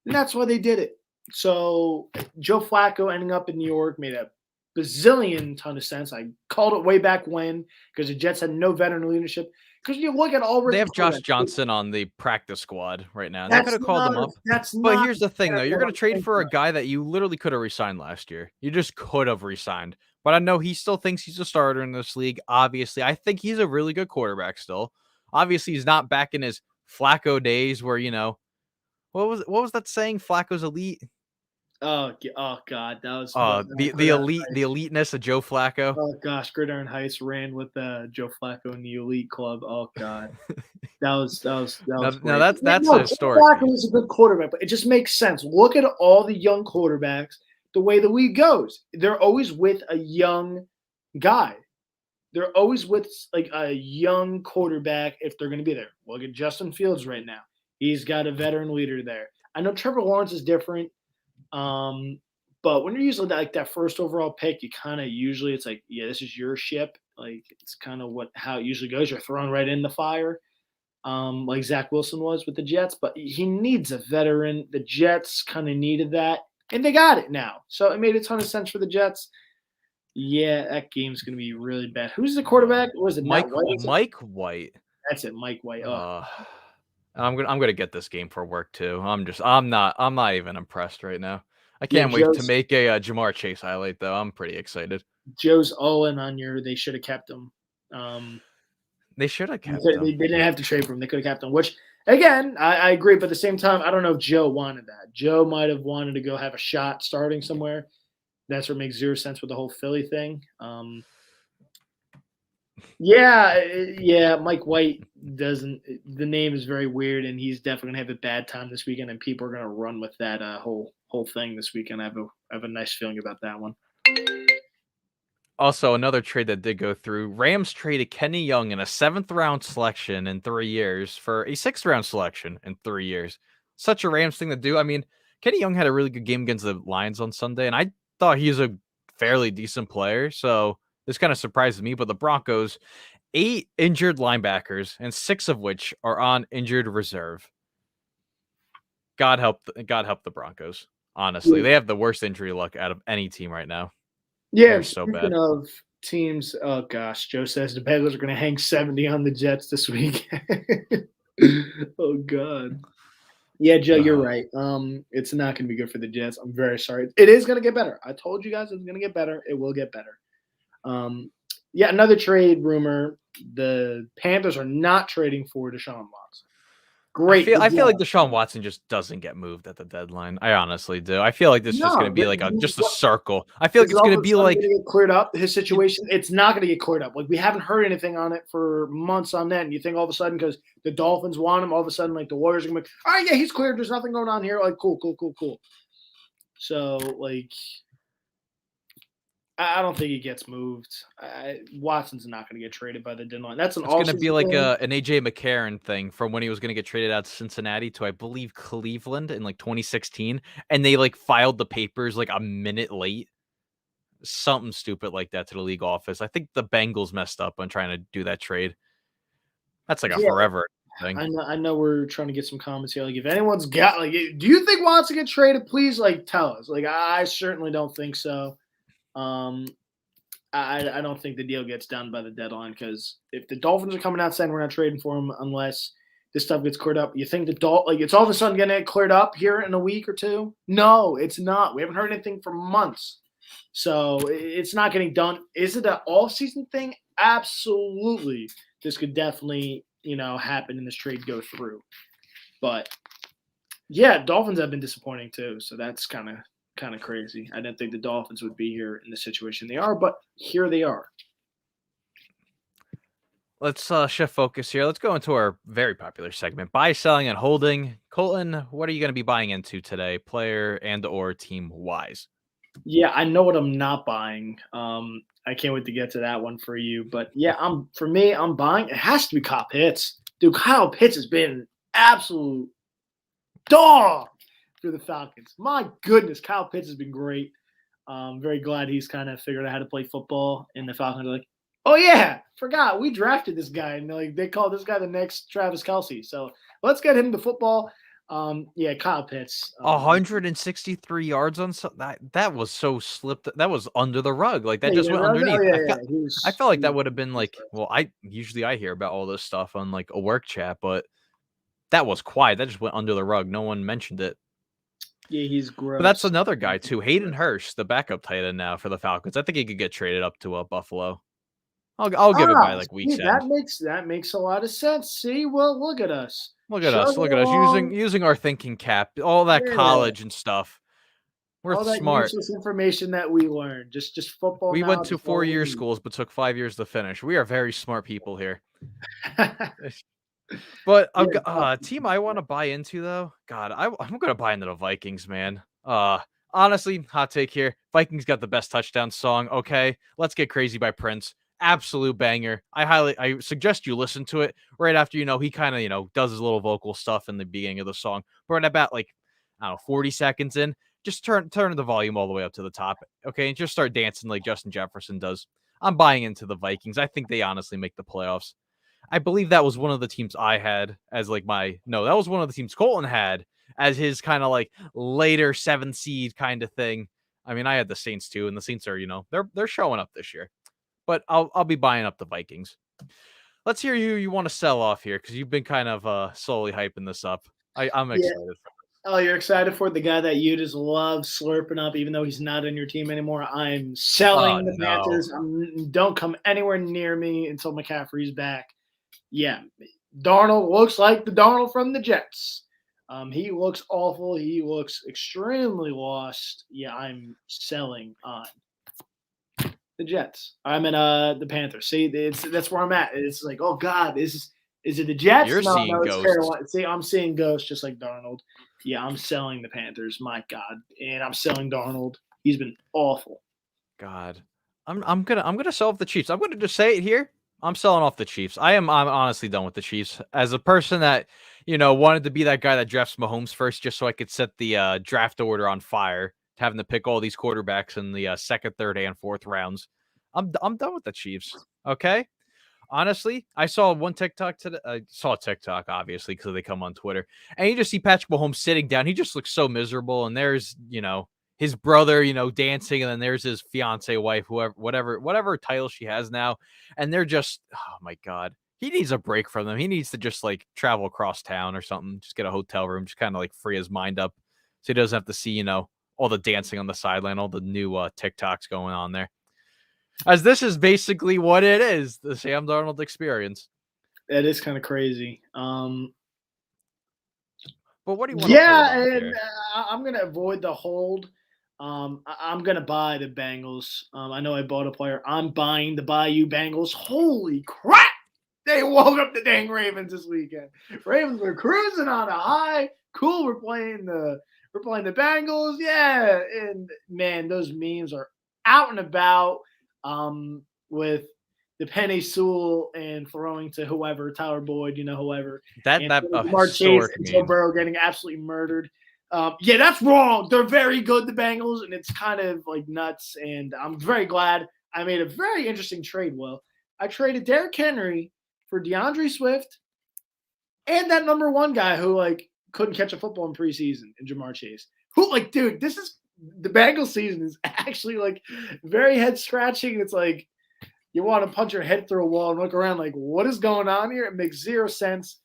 [SPEAKER 2] and that's why they did it. So Joe Flacco ending up in New York made a bazillion ton of sense. I called it way back when because the Jets had no veteran leadership. Because you look at all
[SPEAKER 1] they have Josh Johnson on the practice squad right now. They could have called him up. But here's the thing, though. You're going to trade for a guy that you literally could have re-signed last year. You just could have re-signed. But I know he still thinks he's a starter in this league. Obviously, I think he's a really good quarterback still. Obviously, he's not back in his Flacco days where, what was that saying? Flacco's elite.
[SPEAKER 2] Oh God, that was
[SPEAKER 1] the eliteness of Joe Flacco.
[SPEAKER 2] Oh gosh, Gridiron Heights ran with Joe Flacco in the elite club. Oh God, that was.
[SPEAKER 1] Now that's a historic.
[SPEAKER 2] Flacco is a good quarterback, but it just makes sense. Look at all the young quarterbacks. The way the league goes, they're always with a young guy. They're always with like a young quarterback if they're going to be there. Look at Justin Fields right now. He's got a veteran leader there. I know Trevor Lawrence is different. But when you're usually like that first overall pick, you kind of usually it's like, yeah, this is your ship. Like it's kind of how it usually goes. You're thrown right in the fire, like Zach Wilson was with the Jets. But he needs a veteran. The Jets kind of needed that, and they got it now. So it made a ton of sense for the Jets. Yeah, that game's going to be really bad. Who's the quarterback? Was it
[SPEAKER 1] Mike White?
[SPEAKER 2] That's it, Mike White. Oh.
[SPEAKER 1] I'm gonna get this game for work too. I'm not even impressed right now. I can't wait to make a Jamar Chase highlight though. I'm pretty excited.
[SPEAKER 2] Joe's all in on they should have kept him.
[SPEAKER 1] They should have kept him.
[SPEAKER 2] They didn't have to trade for him. They could have kept him. Which again, I agree. But at the same time, I don't know if Joe wanted that. Joe might have wanted to go have a shot starting somewhere. That's what makes zero sense with the whole Philly thing. Yeah, Mike White doesn't. The name is very weird, and he's definitely gonna have a bad time this weekend. And people are gonna run with that whole thing this weekend. I have a nice feeling about that one.
[SPEAKER 1] Also, another trade that did go through: Rams traded Kenny Young in a 7th-round selection in 3 years for a 6th-round selection in 3 years. Such a Rams thing to do. I mean, Kenny Young had a really good game against the Lions on Sunday, and I thought he's a fairly decent player, so this kind of surprises me. But the Broncos, 8 injured linebackers, and 6 of which are on injured reserve. God help the Broncos. Honestly, they have the worst injury luck out of any team right now.
[SPEAKER 2] Yeah,
[SPEAKER 1] they're so bad.
[SPEAKER 2] Of teams, oh gosh, Joe says the Bengals are going to hang 70 on the Jets this week. Oh God. Yeah, Joe, you're right. It's not going to be good for the Jets. I'm very sorry. It is going to get better. I told you guys it's going to get better. It will get better. Yeah, another trade rumor. The Panthers are not trading for Deshaun Watson. Great.
[SPEAKER 1] I feel like Deshaun Watson just doesn't get moved at the deadline. I honestly do. I feel like this is just going to be like just a circle. I feel like it's going to be like
[SPEAKER 2] get cleared up. His situation, it's not going to get cleared up. Like we haven't heard anything on it for months on end. You think all of a sudden because the Dolphins want him, all of a sudden like the Warriors are going to be, all right, yeah, he's cleared. There's nothing going on here. Like cool. So like, I don't think he gets moved. Watson's not going to get traded by the deadline. That's
[SPEAKER 1] it's going to be like an AJ McCarron thing from when he was going to get traded out to Cincinnati to, I believe, Cleveland in like 2016. And they like filed the papers like a minute late. Something stupid like that to the league office. I think the Bengals messed up on trying to do that trade. That's like a forever thing.
[SPEAKER 2] I know we're trying to get some comments here. Like if anyone's got like, do you think Watson get traded? Please like tell us. Like I certainly don't think so. I don't think the deal gets done by the deadline because if the Dolphins are coming out saying we're not trading for him unless this stuff gets cleared up, you think it's all of a sudden going to get cleared up here in a week or two? No, it's not. We haven't heard anything for months, so it's not getting done. Is it an all-season thing? Absolutely. This could definitely happen and this trade go through, but yeah, Dolphins have been disappointing too. So that's kind of crazy. I didn't think the Dolphins would be here in the situation they are, but here they are.
[SPEAKER 1] Let's shift focus here. Let's go into our very popular segment, buy, selling, and holding. Colton, what are you going to be buying into today, player and or team wise?
[SPEAKER 2] Yeah, I know what I'm not buying. I can't wait to get to that one for you. But yeah, I'm buying. It has to be Kyle Pitts. Dude, Kyle Pitts has been absolute dog through the Falcons. My goodness, Kyle Pitts has been great. Very glad he's kind of figured out how to play football. And the Falcons are like, oh yeah, forgot we drafted this guy, and like they call this guy the next Travis Kelce. So let's get him to football. Yeah, Kyle Pitts.
[SPEAKER 1] 163 yards on that was so slipped. That was under the rug. Like that just went underneath. I felt like that would have been like. Well, I hear about all this stuff on like a work chat, but that was quiet. That just went under the rug. No one mentioned it.
[SPEAKER 2] Yeah, he's gross.
[SPEAKER 1] But that's another guy too. Hayden Hurst, the backup tight end now for the Falcons. I think he could get traded up to Buffalo. I'll give it by like week's end.
[SPEAKER 2] That makes a lot of sense. See, well, look at us.
[SPEAKER 1] Look at us using our thinking cap, all that college and stuff. We're
[SPEAKER 2] all that
[SPEAKER 1] smart.
[SPEAKER 2] Useless information that we learned, just football.
[SPEAKER 1] We went to 4-year schools, but took 5 years to finish. We are very smart people here. But team I want to buy into though, God, I'm going to buy into the Vikings, man. Honestly, hot take here. Vikings got the best touchdown song. Okay, let's get crazy by Prince. Absolute banger. I suggest you listen to it right after, he kind of, does his little vocal stuff in the beginning of the song. But at about 40 seconds in, just turn the volume all the way up to the top. Okay. And just start dancing like Justin Jefferson does. I'm buying into the Vikings. I think they honestly make the playoffs. I believe that was one of the teams I had as that was one of the teams Colton had as his kind of later 7th seed kind of thing. I mean, I had the Saints too, and the Saints are, they're showing up this year. But I'll be buying up the Vikings. Let's hear you want to sell off here because you've been kind of slowly hyping this up. I'm excited.
[SPEAKER 2] Oh, you're excited for the guy that you just love slurping up, even though he's not in your team anymore. I'm selling the Panthers. Don't come anywhere near me until McCaffrey's back. Yeah, Darnold looks like the Darnold from the Jets. He looks awful. He looks extremely lost. Yeah, I'm selling on the Jets. I'm in the Panthers. See, that's where I'm at. It's like, oh God, is it the Jets?
[SPEAKER 1] You're seeing ghosts.
[SPEAKER 2] See, I'm seeing ghosts just like Darnold. Yeah, I'm selling the Panthers. My God, and I'm selling Darnold. He's been awful.
[SPEAKER 1] God, I'm gonna sell off the Chiefs. I'm gonna just say it here. I'm selling off the Chiefs. I'm honestly done with the Chiefs. As a person that wanted to be that guy that drafts Mahomes first, just so I could set the draft order on fire having to pick all these quarterbacks in the second, third, and fourth rounds. I'm done with the Chiefs. Okay. Honestly, I saw one TikTok today. I saw TikTok, obviously, because they come on Twitter. And you just see Patrick Mahomes sitting down. He just looks so miserable. And there's, his brother, dancing. And then there's his fiance wife, whatever title she has now. And they're just, oh my God. He needs a break from them. He needs to just travel across town or something. Just get a hotel room. Just kind of free his mind up. So he doesn't have to see, all the dancing on the sideline, all the new TikToks going on there. As this is basically what it is, the Sam Darnold experience.
[SPEAKER 2] It is kind of crazy.
[SPEAKER 1] But what do you want?
[SPEAKER 2] Yeah, and I'm gonna avoid the hold. I'm gonna buy the Bengals. I know I bought a player. I'm buying the Bayou Bengals. Holy crap! They woke up the dang Ravens this weekend. Ravens were cruising on a high. Cool, we're playing the Bengals. Yeah, and man, those memes are out and about. With the Penny Sewell and throwing to whoever, Tyler Boyd, whoever.
[SPEAKER 1] That
[SPEAKER 2] Mark Chase and Joe Burrow getting absolutely murdered. Yeah, that's wrong. They're very good, the Bengals, and it's kind of nuts. And I'm very glad I made a very interesting trade. Will, I traded Derrick Henry for DeAndre Swift and that number one guy who couldn't catch a football in preseason, in Jamar Chase. Who dude, this is. The Bengals season is actually very head scratching. It's you want to punch your head through a wall and look around what is going on here? It makes zero sense.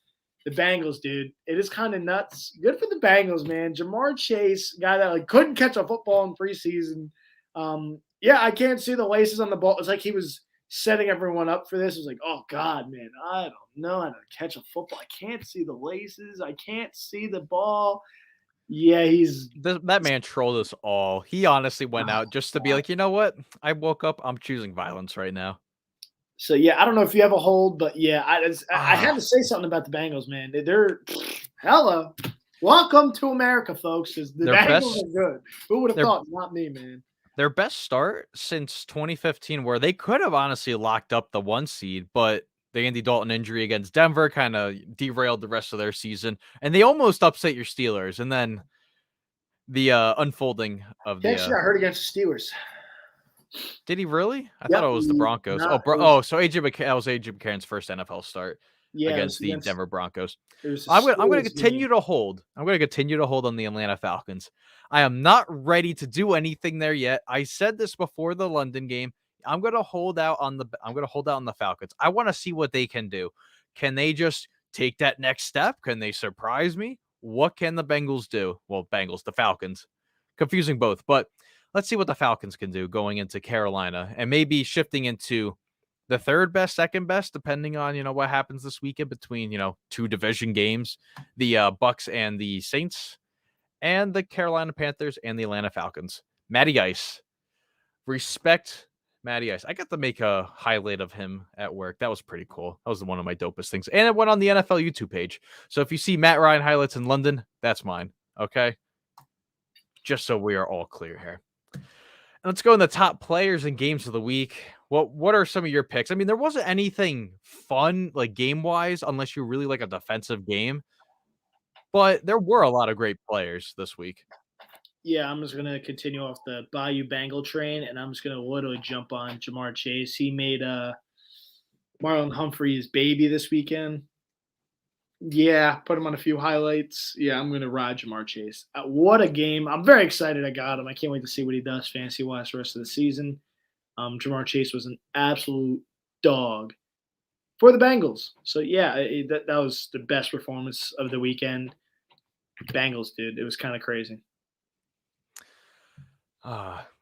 [SPEAKER 2] The Bengals, dude, it is kind of nuts. Good for the Bengals, man. Jamar Chase, guy that couldn't catch a football in preseason. Yeah, I can't see the laces on the ball. It's he was setting everyone up for this. It was oh God, man, I don't know how to catch a football. I can't see the laces. I can't see the ball. Yeah,
[SPEAKER 1] that man trolled us all. He honestly went out just to be you know what? I woke up. I'm choosing violence right now.
[SPEAKER 2] So yeah, I don't know if you have a hold, but yeah, I had to say something about the Bengals, man. They're hello, welcome to America, folks. The Bengals are good. Who would have thought? Not me, man.
[SPEAKER 1] Their best start since 2015, where they could have honestly locked up the 1 seed, but the Andy Dalton injury against Denver kind of derailed the rest of their season, and they almost upset your Steelers. And then the unfolding of
[SPEAKER 2] the got hurt against the Steelers.
[SPEAKER 1] Did he really? I thought it was the Broncos. So AJ that was AJ McCarron's first NFL start against the Denver Broncos. I'm going to continue to hold. I'm going to continue to hold on the Atlanta Falcons. I am not ready to do anything there yet. I said this before the London game. I'm going to hold out on the Falcons. I want to see what they can do. Can they just take that next step? Can they surprise me? What can the Bengals do? Well, the Falcons. Confusing both, but let's see what the Falcons can do going into Carolina and maybe shifting into the third best, second best, depending on, what happens this weekend between, 2 division games, the Bucks and the Saints, and the Carolina Panthers and the Atlanta Falcons. Matty Ice. Respect Matty Ice. I got to make a highlight of him at work. That was pretty cool. That was one of my dopest things. And it went on the NFL YouTube page. So if you see Matt Ryan highlights in London, that's mine. Okay? Just so we are all clear here. And let's go in the top players and games of the week. What are some of your picks? I mean, there wasn't anything fun, game-wise, unless you really like a defensive game. But there were a lot of great players this week.
[SPEAKER 2] Yeah, I'm just going to continue off the Bayou Bengal train, and I'm just going to literally jump on Jamar Chase. He made Marlon Humphrey his baby this weekend. Yeah, put him on a few highlights. Yeah, I'm going to ride Jamar Chase. What a game. I'm very excited I got him. I can't wait to see what he does fantasy-wise the rest of the season. Jamar Chase was an absolute dog for the Bengals. So, yeah, that was the best performance of the weekend. Bengals, dude. It was kind of crazy.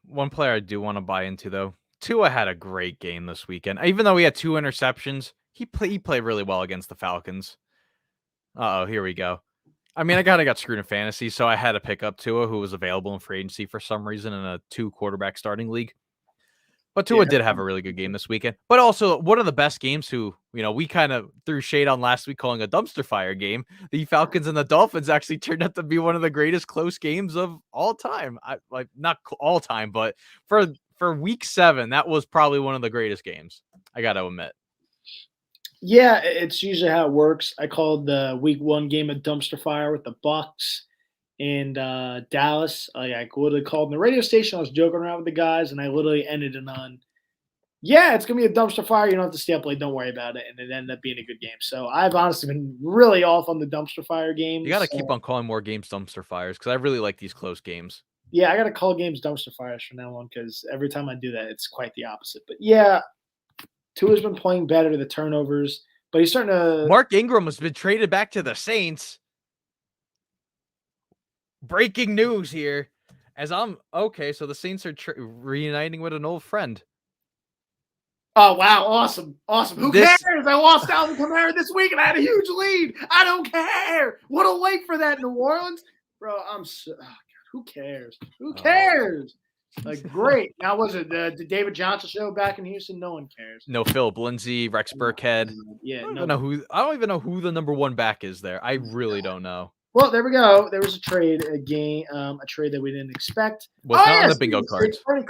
[SPEAKER 1] One player I do want to buy into, though. Tua had a great game this weekend. Even though he had 2 interceptions, he played really well against the Falcons. Here we go. I mean, I got screwed in fantasy, so I had to pick up Tua, who was available in free agency for some reason in a 2-quarterback starting league. But Tua did have a really good game this weekend. But also, one of the best games we kind of threw shade on last week calling a dumpster fire game. The Falcons and the Dolphins actually turned out to be one of the greatest close games of all time. Not all time, but for week 7, that was probably one of the greatest games. I got to admit.
[SPEAKER 2] Yeah, it's usually how it works. I called the week 1 game a dumpster fire with the Bucks. in Dallas. I literally called in the radio station. I was joking around with the guys, and I literally ended it on, yeah, it's going to be a dumpster fire. You don't have to stay up late. Don't worry about it. And it ended up being a good game. So I've honestly been really off on the dumpster fire games.
[SPEAKER 1] You got to keep on calling more games dumpster fires because I really like these close games.
[SPEAKER 2] Yeah, I got to call games dumpster fires from now on because every time I do that, it's quite the opposite. But yeah, Tua's been playing better, the turnovers, but he's starting to.
[SPEAKER 1] Mark Ingram has been traded back to the Saints. Breaking news here. So the Saints are reuniting with an old friend.
[SPEAKER 2] Oh, wow. Awesome. Who cares? I lost Alvin Kamara this week and I had a huge lead. I don't care. What a wait for that, New Orleans. Bro, who cares? Who cares? Like, great. Now, was it the David Johnson show back in Houston? No one cares.
[SPEAKER 1] No Philip Lindsay, Rex Burkhead.
[SPEAKER 2] Yeah,
[SPEAKER 1] I don't even know who the number one back is there. I really don't know.
[SPEAKER 2] Well, there we go. There was a trade that we didn't expect.
[SPEAKER 1] Was not on the bingo cards.
[SPEAKER 2] Brandon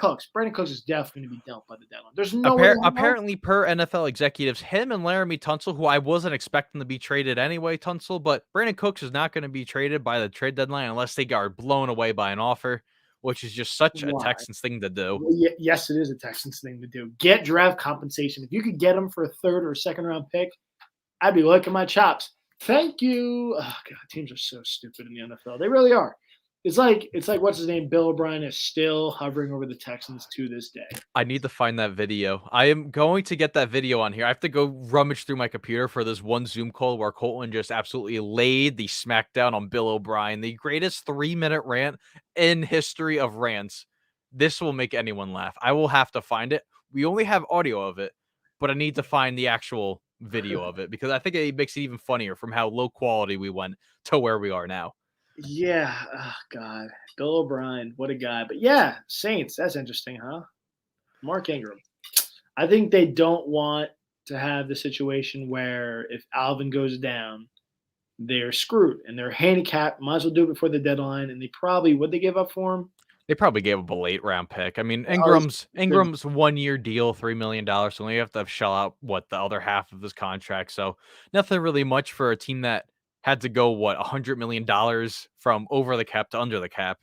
[SPEAKER 2] Cooks is definitely going to be dealt by the deadline. There's no
[SPEAKER 1] apparently per NFL executives, him and Laramie Tunsil, who I wasn't expecting to be traded anyway, Tunsil, but Brandon Cooks is not going to be traded by the trade deadline unless they are blown away by an offer, which is just such a Texans thing to do.
[SPEAKER 2] Well, yes, it is a Texans thing to do. Get draft compensation. If you could get them for a third or second round pick, I'd be licking my chops. Thank you. Oh God, teams are so stupid in the NFL. They really are. It's like what's his name? Bill O'Brien is still hovering over the Texans to this day.
[SPEAKER 1] I need to find that video. I am going to get that video on here. I have to go rummage through my computer for this one Zoom call where Colton just absolutely laid the smackdown on Bill O'Brien, the greatest 3-minute rant in history of rants. This will make anyone laugh. I will have to find it. We only have audio of it, but I need to find the actual video of it because I think it makes it even funnier from how low quality we went to where we are now.
[SPEAKER 2] Yeah. Oh God. Bill O'Brien. What a guy. But yeah, Saints. That's interesting, huh? Mark Ingram. I think they don't want to have the situation where if Alvin goes down, they're screwed and they're handicapped. Might as well do it before the deadline. And would they give up for him?
[SPEAKER 1] They probably gave up a late round pick. I mean, Ingram's 1-year deal, $3 million. So you have to shell out the other half of his contract. So nothing really much for a team that had to go $100 million from over the cap to under the cap.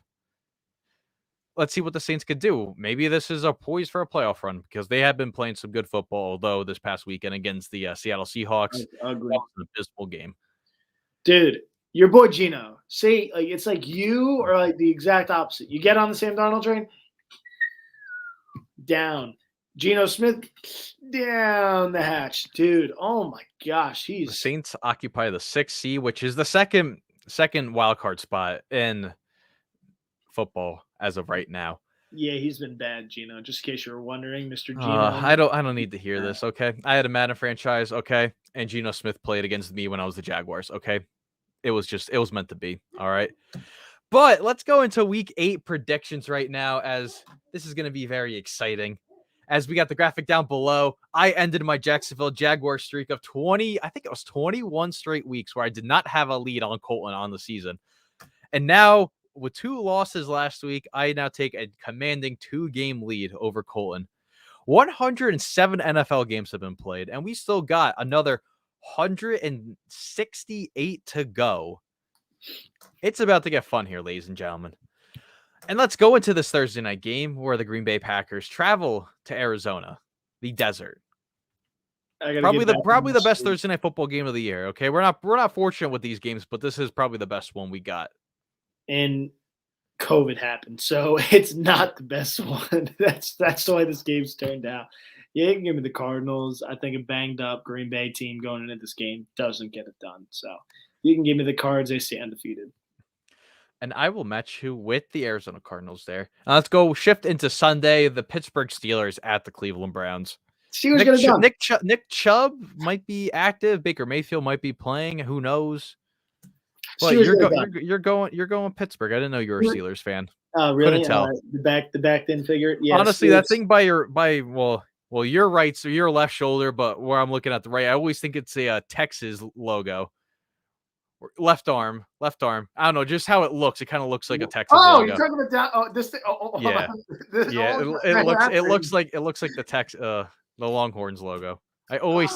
[SPEAKER 1] Let's see what the Saints could do. Maybe this is a poise for a playoff run because they have been playing some good football. Although this past weekend against the Seattle Seahawks,
[SPEAKER 2] ugly.
[SPEAKER 1] That was an abysmal game.
[SPEAKER 2] Dude, your boy Gino. See, it's like you are like the exact opposite. You get on the Sam Darnold train, down. Geno Smith, down the hatch. Dude, oh my gosh.
[SPEAKER 1] The Saints occupy the 6th seed, which is the second wild card spot in football as of right now.
[SPEAKER 2] Yeah, he's been bad, Gino. Just in case you were wondering, Mr. Gino.
[SPEAKER 1] I don't need to hear this, okay? I had a Madden franchise, okay? And Geno Smith played against me when I was the Jaguars, okay? It was meant to be, all right? But let's go into week 8 predictions right now, as this is going to be very exciting. As we got the graphic down below, I ended my Jacksonville Jaguars streak of 21 straight weeks where I did not have a lead on Colton on the season. And now, with 2 losses last week, I now take a commanding 2-game lead over Colton. 107 NFL games have been played, and we still got another 168 to go. It's about to get fun here, ladies and gentlemen. And let's go into this Thursday night game where the Green Bay Packers travel to Arizona, the desert. Probably the best Thursday night football game of the year. Okay, we're not fortunate with these games, but this is probably the best one we got.
[SPEAKER 2] And COVID happened, so it's not the best one. That's the way this game's turned out. Yeah, you can give me the Cardinals. I think a banged up Green Bay team going into this game doesn't get it done. So you can give me the Cards. They stay undefeated.
[SPEAKER 1] And I will match you with the Arizona Cardinals there. Let's go shift into Sunday. The Pittsburgh Steelers at the Cleveland Browns. Nick Chubb might be active. Baker Mayfield might be playing. Who knows? But you're going Pittsburgh. I didn't know you were a Steelers fan.
[SPEAKER 2] Oh, really?
[SPEAKER 1] Couldn't tell.
[SPEAKER 2] The back didn't figure it. Yeah,
[SPEAKER 1] honestly, Steelers. That thing by your right, so your left shoulder, but where I'm looking at the right, I always think it's a Texas logo. Left arm. I don't know, just how it looks. It kind of looks like a Texas logo.
[SPEAKER 2] You're talking about this thing.
[SPEAKER 1] Yeah. It looks like the Longhorns logo. I always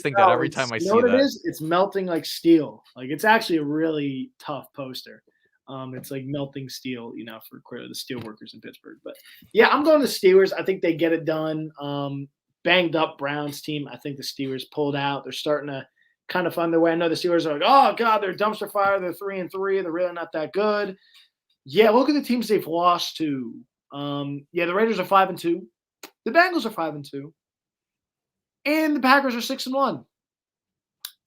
[SPEAKER 1] think that every time I see that.
[SPEAKER 2] It is? It's melting like steel. Like, it's actually a really tough poster. It's like melting steel, for the steel workers in Pittsburgh. But yeah, I'm going to Steelers. I think they get it done. Banged up Browns team. I think the Steelers pulled out. They're starting to kind of find their way. I know the Steelers are like, oh God, they're dumpster fire. They're 3-3. They're really not that good. Yeah, look at the teams they've lost to. The Raiders are 5-2. The Bengals are 5-2. And the Packers are 6-1.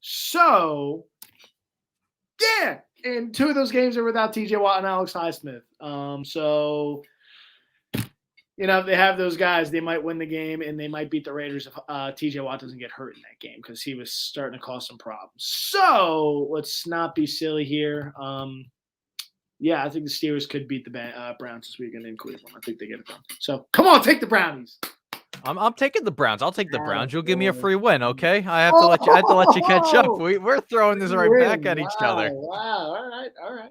[SPEAKER 2] So, yeah. And 2 of those games are without TJ Watt and Alex Highsmith. If they have those guys, they might win the game and they might beat the Raiders if TJ Watt doesn't get hurt in that game because he was starting to cause some problems. So, let's not be silly here. I think the Steelers could beat the Browns this weekend in Cleveland. I think they get it done. So, come on, take the Brownies.
[SPEAKER 1] I'm taking the Browns. I'll take the Browns. You'll give me a free win, okay? I have to let you catch up. We're throwing this right back at each other.
[SPEAKER 2] Wow. All right.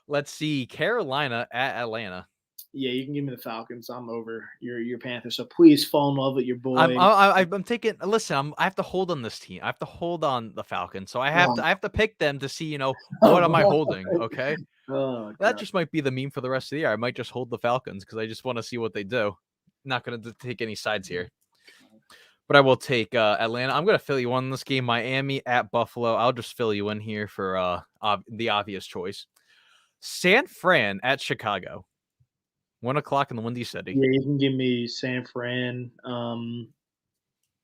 [SPEAKER 1] Let's see. Carolina at Atlanta.
[SPEAKER 2] Yeah, you can give me the Falcons. I'm over your Panthers. So please fall in love with your boy.
[SPEAKER 1] I'm taking. Listen, I have to hold on this team. I have to hold on the Falcons. So I have to pick them to see, what am I holding? Okay.
[SPEAKER 2] Oh,
[SPEAKER 1] that just might be the meme for the rest of the year. I might just hold the Falcons because I just want to see what they do. Not going to take any sides here, but I will take Atlanta. I'm going to fill you in this game. Miami at Buffalo. I'll just fill you in here for the obvious choice. San Fran at Chicago. 1:00 in the Windy City.
[SPEAKER 2] Yeah, you can give me San Fran. So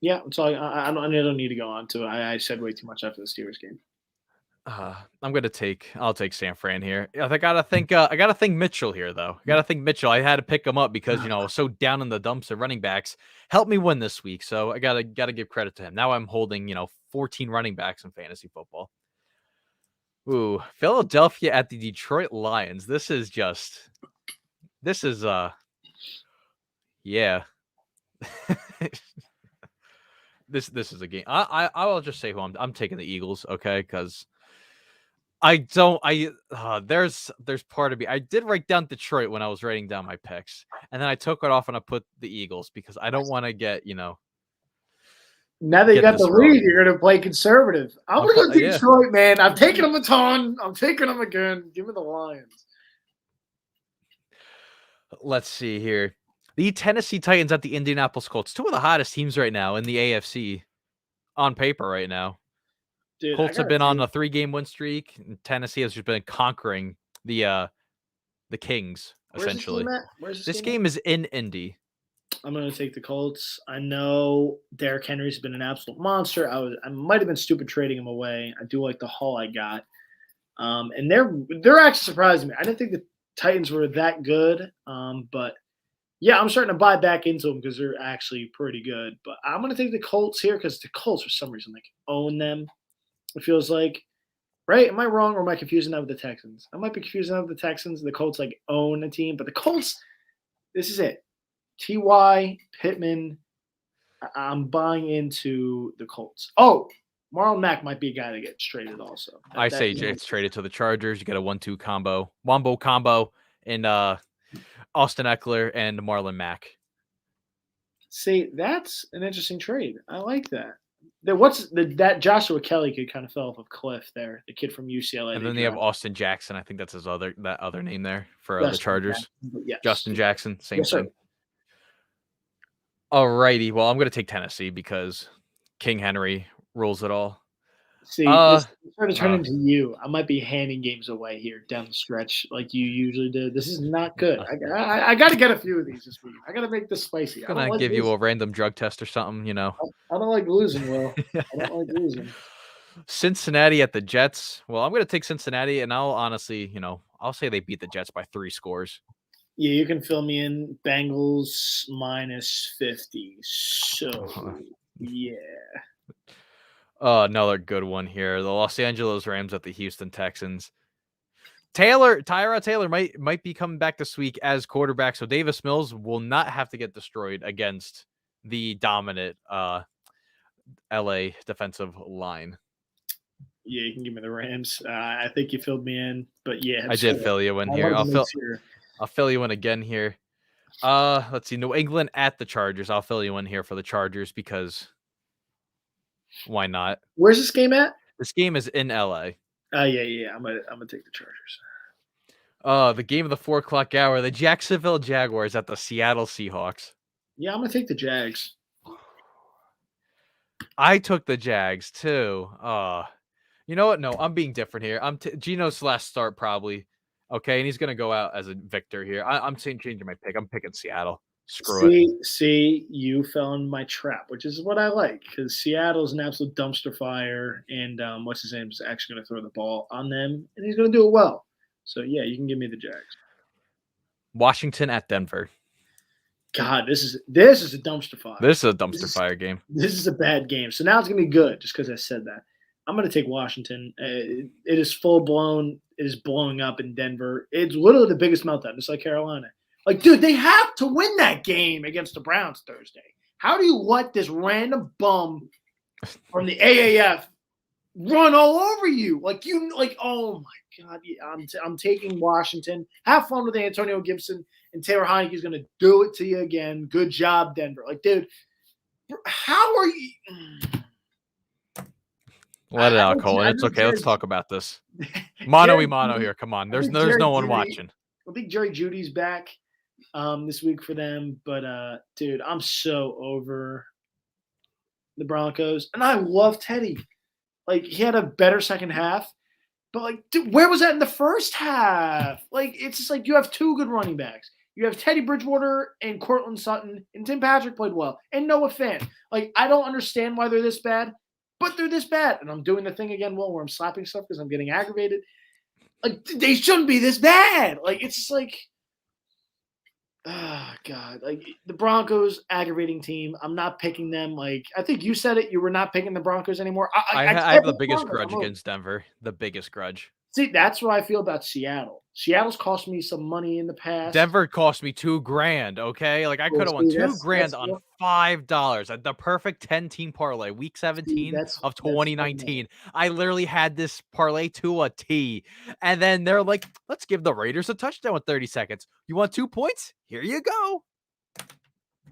[SPEAKER 2] I don't need to go on to it. I said way too much after the Steelers game.
[SPEAKER 1] I'll take San Fran here. I gotta think Mitchell here though. I gotta think Mitchell. I had to pick him up because I was so down in the dumps of running backs. Helped me win this week, so I gotta give credit to him. Now I'm holding 14 running backs in fantasy football. Ooh, Philadelphia at the Detroit Lions. This is yeah. This is a game. I will just say who I'm taking the Eagles, okay? Because there's part of me. I did write down Detroit when I was writing down my picks, and then I took it off and I put the Eagles because I don't want to get
[SPEAKER 2] Now that you got the lead, you're going to play conservative. I'm going to go Detroit, man. I'm taking them a ton. I'm taking them again. Give me the Lions.
[SPEAKER 1] Let's see here. The Tennessee Titans at the Indianapolis Colts. 2 of the hottest teams right now in the AFC on paper right now. Dude, Colts have been on a 3-game win streak. And Tennessee has just been conquering the Kings, essentially. This game is in Indy.
[SPEAKER 2] I'm going to take the Colts. I know Derrick Henry's been an absolute monster. I might have been stupid trading him away. I do like the haul I got. And they're actually surprising me. I didn't think the Titans were that good. But yeah, I'm starting to buy back into them because they're actually pretty good. But I'm going to take the Colts here because the Colts, for some reason, own them. It feels like, right? Am I wrong or am I confusing that with the Texans? I might be confusing that with the Texans. The Colts own a team, but the Colts, this is it. T.Y. Pittman, I'm buying into the Colts. Oh, Marlon Mack might be a guy that gets traded also.
[SPEAKER 1] I say it's traded to the Chargers. You get a 1-2 combo, wombo combo, and Austin Eckler and Marlon Mack.
[SPEAKER 2] See, that's an interesting trade. I like that. That Joshua Kelly kid kind of fell off a cliff there. The kid from UCLA.
[SPEAKER 1] And then they have Austin Jackson. I think that's that other name there for the Chargers.
[SPEAKER 2] Yes.
[SPEAKER 1] Justin Jackson, same thing. All righty. Well, I'm going to take Tennessee because King Henry rules it all.
[SPEAKER 2] See, this is trying to turn into you. I might be handing games away here down the stretch like you usually do. This is not good. I got to get a few of these this week. I got to make this spicy.
[SPEAKER 1] I'm going to give you a random drug test or something,
[SPEAKER 2] I don't like losing, Will. I don't like losing.
[SPEAKER 1] Cincinnati at the Jets. Well, I'm going to take Cincinnati, and I'll honestly, I'll say they beat the Jets by 3 scores.
[SPEAKER 2] Yeah, you can fill me in. Bengals -50. So, yeah.
[SPEAKER 1] Another good one here. The Los Angeles Rams at the Houston Texans. Tyrod Taylor might be coming back this week as quarterback, so Davis Mills will not have to get destroyed against the dominant LA defensive line.
[SPEAKER 2] Yeah, you can give me the Rams. I think you filled me in, but yeah.
[SPEAKER 1] I did fill you in here. I'll fill you in again here. Let's see. New England at the Chargers. I'll fill you in here for the Chargers because why not?
[SPEAKER 2] Where's this game at?
[SPEAKER 1] This game is in LA.
[SPEAKER 2] Yeah. I'm gonna take the Chargers.
[SPEAKER 1] The game of the 4:00 hour, the Jacksonville Jaguars at the Seattle Seahawks.
[SPEAKER 2] Yeah, I'm gonna take the Jags.
[SPEAKER 1] I took the Jags too. You know what? No, I'm being different here. Gino's last start probably. Okay, and he's gonna go out as a victor here. I'm changing my pick. I'm picking Seattle. Screw it.
[SPEAKER 2] See, you fell in my trap, which is what I like because Seattle's an absolute dumpster fire, and what's his name is actually going to throw the ball on them, and he's going to do it well. So yeah, you can give me the Jags.
[SPEAKER 1] Washington at Denver.
[SPEAKER 2] God, this is a dumpster fire.
[SPEAKER 1] This is a dumpster fire game.
[SPEAKER 2] This is a bad game. So now it's going to be good just because I said that. I'm going to take Washington. It is full blown. It is blowing up in Denver. It's literally the biggest meltdown, just like Carolina. Like, dude, they have to win that game against the Browns Thursday. How do you let this random bum from the AAF run all over you? Oh my God, yeah, I'm taking Washington. Have fun with Antonio Gibson, and Taylor Heineke's going to do it to you again. Good job, Denver. Like, dude, how are you?
[SPEAKER 1] Let it out, Colin. It's okay. Let's talk about this. Mano here. Come on. There's no one watching.
[SPEAKER 2] I think Jerry Jeudy's back this week for them. But, dude, I'm so over the Broncos. And I love Teddy. Like, he had a better second half. But, like, dude, where was that in the first half? Like, it's just like you have two good running backs. You have Teddy Bridgewater and Cortland Sutton. And Tim Patrick played well. And Noah Fant. Like, I don't understand why they're this bad. But they're this bad. And I'm doing the thing again, Will, where I'm slapping stuff because I'm getting aggravated. Like, they shouldn't be this bad. Like, it's just like, oh, God. Like, the Broncos, aggravating team. I'm not picking them. Like, I think you said it. You were not picking the Broncos anymore.
[SPEAKER 1] I have the biggest grudge against Denver. The biggest grudge.
[SPEAKER 2] See, that's what I feel about Seattle. Seattle's cost me some money in the past.
[SPEAKER 1] Denver cost me $2,000. Okay, like I could have won $2,000 on $5 at the perfect 10-team parlay, week 17 of 2019. I literally had this parlay to a T, and then they're like, "Let's give the Raiders a touchdown with 30 seconds. You want 2 points? Here you go."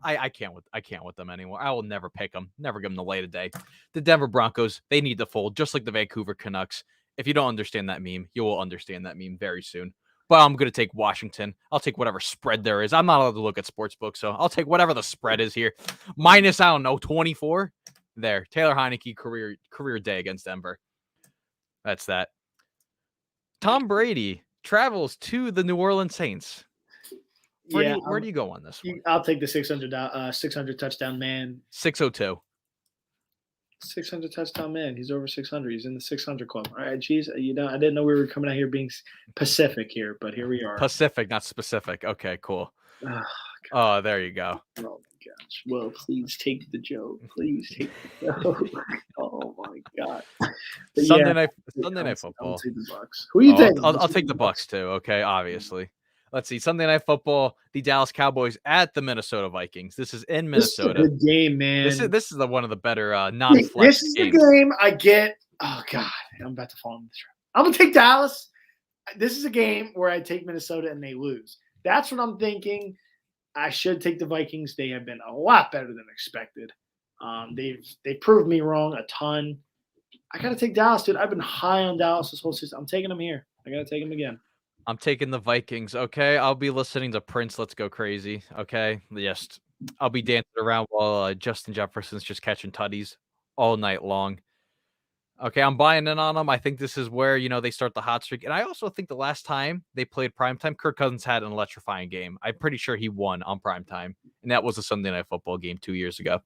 [SPEAKER 1] I can't with them anymore. I will never pick them. Never give them the light of day. The Denver Broncos, they need to fold, just like the Vancouver Canucks. If you don't understand that meme, you will understand that meme very soon. But I'm going to take Washington. I'll take whatever spread there is. I'm not allowed to look at sportsbooks, so I'll take whatever the spread is here. Minus, 24. There. Taylor Heineke, career day against Denver. That's that. Tom Brady travels to the New Orleans Saints. Where do you go on this one?
[SPEAKER 2] I'll take the 600 touchdown man.
[SPEAKER 1] 602.
[SPEAKER 2] 600 touchdown man. He's over 600. He's in the 600 club. All right, geez. I didn't know we were coming out here being Pacific here, but here we are.
[SPEAKER 1] Pacific, not specific. Okay, cool. Oh, there you go.
[SPEAKER 2] Oh, my gosh. Well, please take the joke. Please take the joke. Oh, my God. But
[SPEAKER 1] Sunday night football.
[SPEAKER 2] I'll take the Bucks. Who are you taking?
[SPEAKER 1] I'll take the Bucks, too. Okay, obviously. Let's see. Sunday night football, the Dallas Cowboys at the Minnesota Vikings. This is in Minnesota.
[SPEAKER 2] This is a good game, man.
[SPEAKER 1] This is one of the better non-flex games.
[SPEAKER 2] This is the game I get. Oh, God. I'm about to fall into the trap. I'm going to take Dallas. This is a game where I take Minnesota and they lose. That's what I'm thinking. I should take the Vikings. They have been a lot better than expected. They proved me wrong a ton. I got to take Dallas, dude. I've been high on Dallas this whole season. I'm taking them here. I got to take them again.
[SPEAKER 1] I'm taking the Vikings, okay? I'll be listening to Prince, Let's Go Crazy, okay? Yes, I'll be dancing around while Justin Jefferson's just catching tutties all night long. Okay, I'm buying in on them. I think this is where, they start the hot streak. And I also think the last time they played primetime, Kirk Cousins had an electrifying game. I'm pretty sure he won on primetime, and that was a Sunday Night Football game 2 years ago.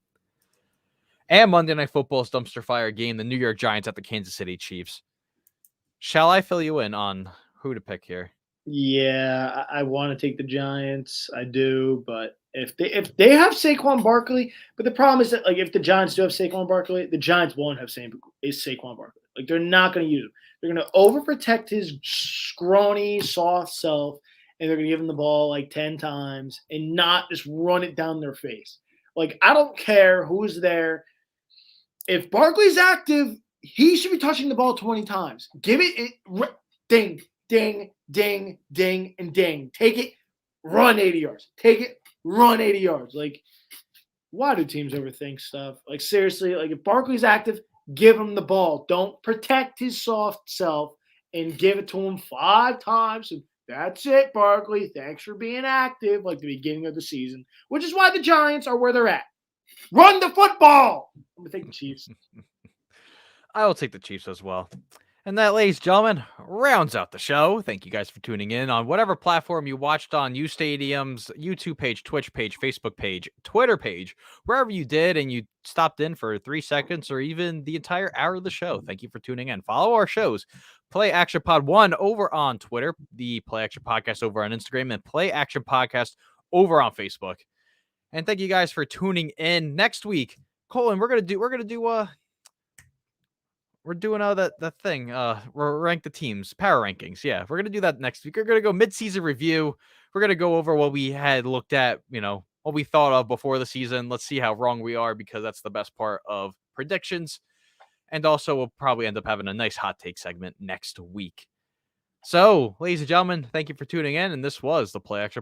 [SPEAKER 1] And Monday Night Football's dumpster fire game, the New York Giants at the Kansas City Chiefs. Shall I fill you in on who to pick here?
[SPEAKER 2] Yeah, I want to take the Giants. I do, but if they have Saquon Barkley, but the problem is that if the Giants do have Saquon Barkley, the Giants won't have Saquon Barkley. They're not going to use him. They're going to overprotect his scrawny, soft self, and they're going to give him the ball 10 times and not just run it down their face. I don't care who's there. If Barkley's active, he should be touching the ball 20 times. Give it ding. Ding, ding, ding, and ding. Take it, run 80 yards. Take it, run 80 yards. Why do teams overthink stuff? Seriously, if Barkley's active, give him the ball. Don't protect his soft self and give it to him 5 times. And that's it, Barkley. Thanks for being active like the beginning of the season, which is why the Giants are where they're at. Run the football. I'm going to take the Chiefs.
[SPEAKER 1] I will take the Chiefs as well. And that, ladies and gentlemen, rounds out the show. Thank you guys for tuning in on whatever platform you watched on, U Stadium's YouTube page, Twitch page, Facebook page, Twitter page, wherever you did and you stopped in for 3 seconds or even the entire hour of the show. Thank you for tuning in. Follow our shows. Play Action Pod 1 over on Twitter, the Play Action Podcast over on Instagram, and Play Action Podcast over on Facebook. And thank you guys for tuning in. Next week, Colton, we're doing that thing. We're rank the teams, power rankings. Yeah, we're gonna do that next week. We're gonna go mid-season review. We're gonna go over what we had looked at, what we thought of before the season. Let's see how wrong we are, because that's the best part of predictions. And also, we'll probably end up having a nice hot take segment next week. So, ladies and gentlemen, thank you for tuning in, and this was the Play Action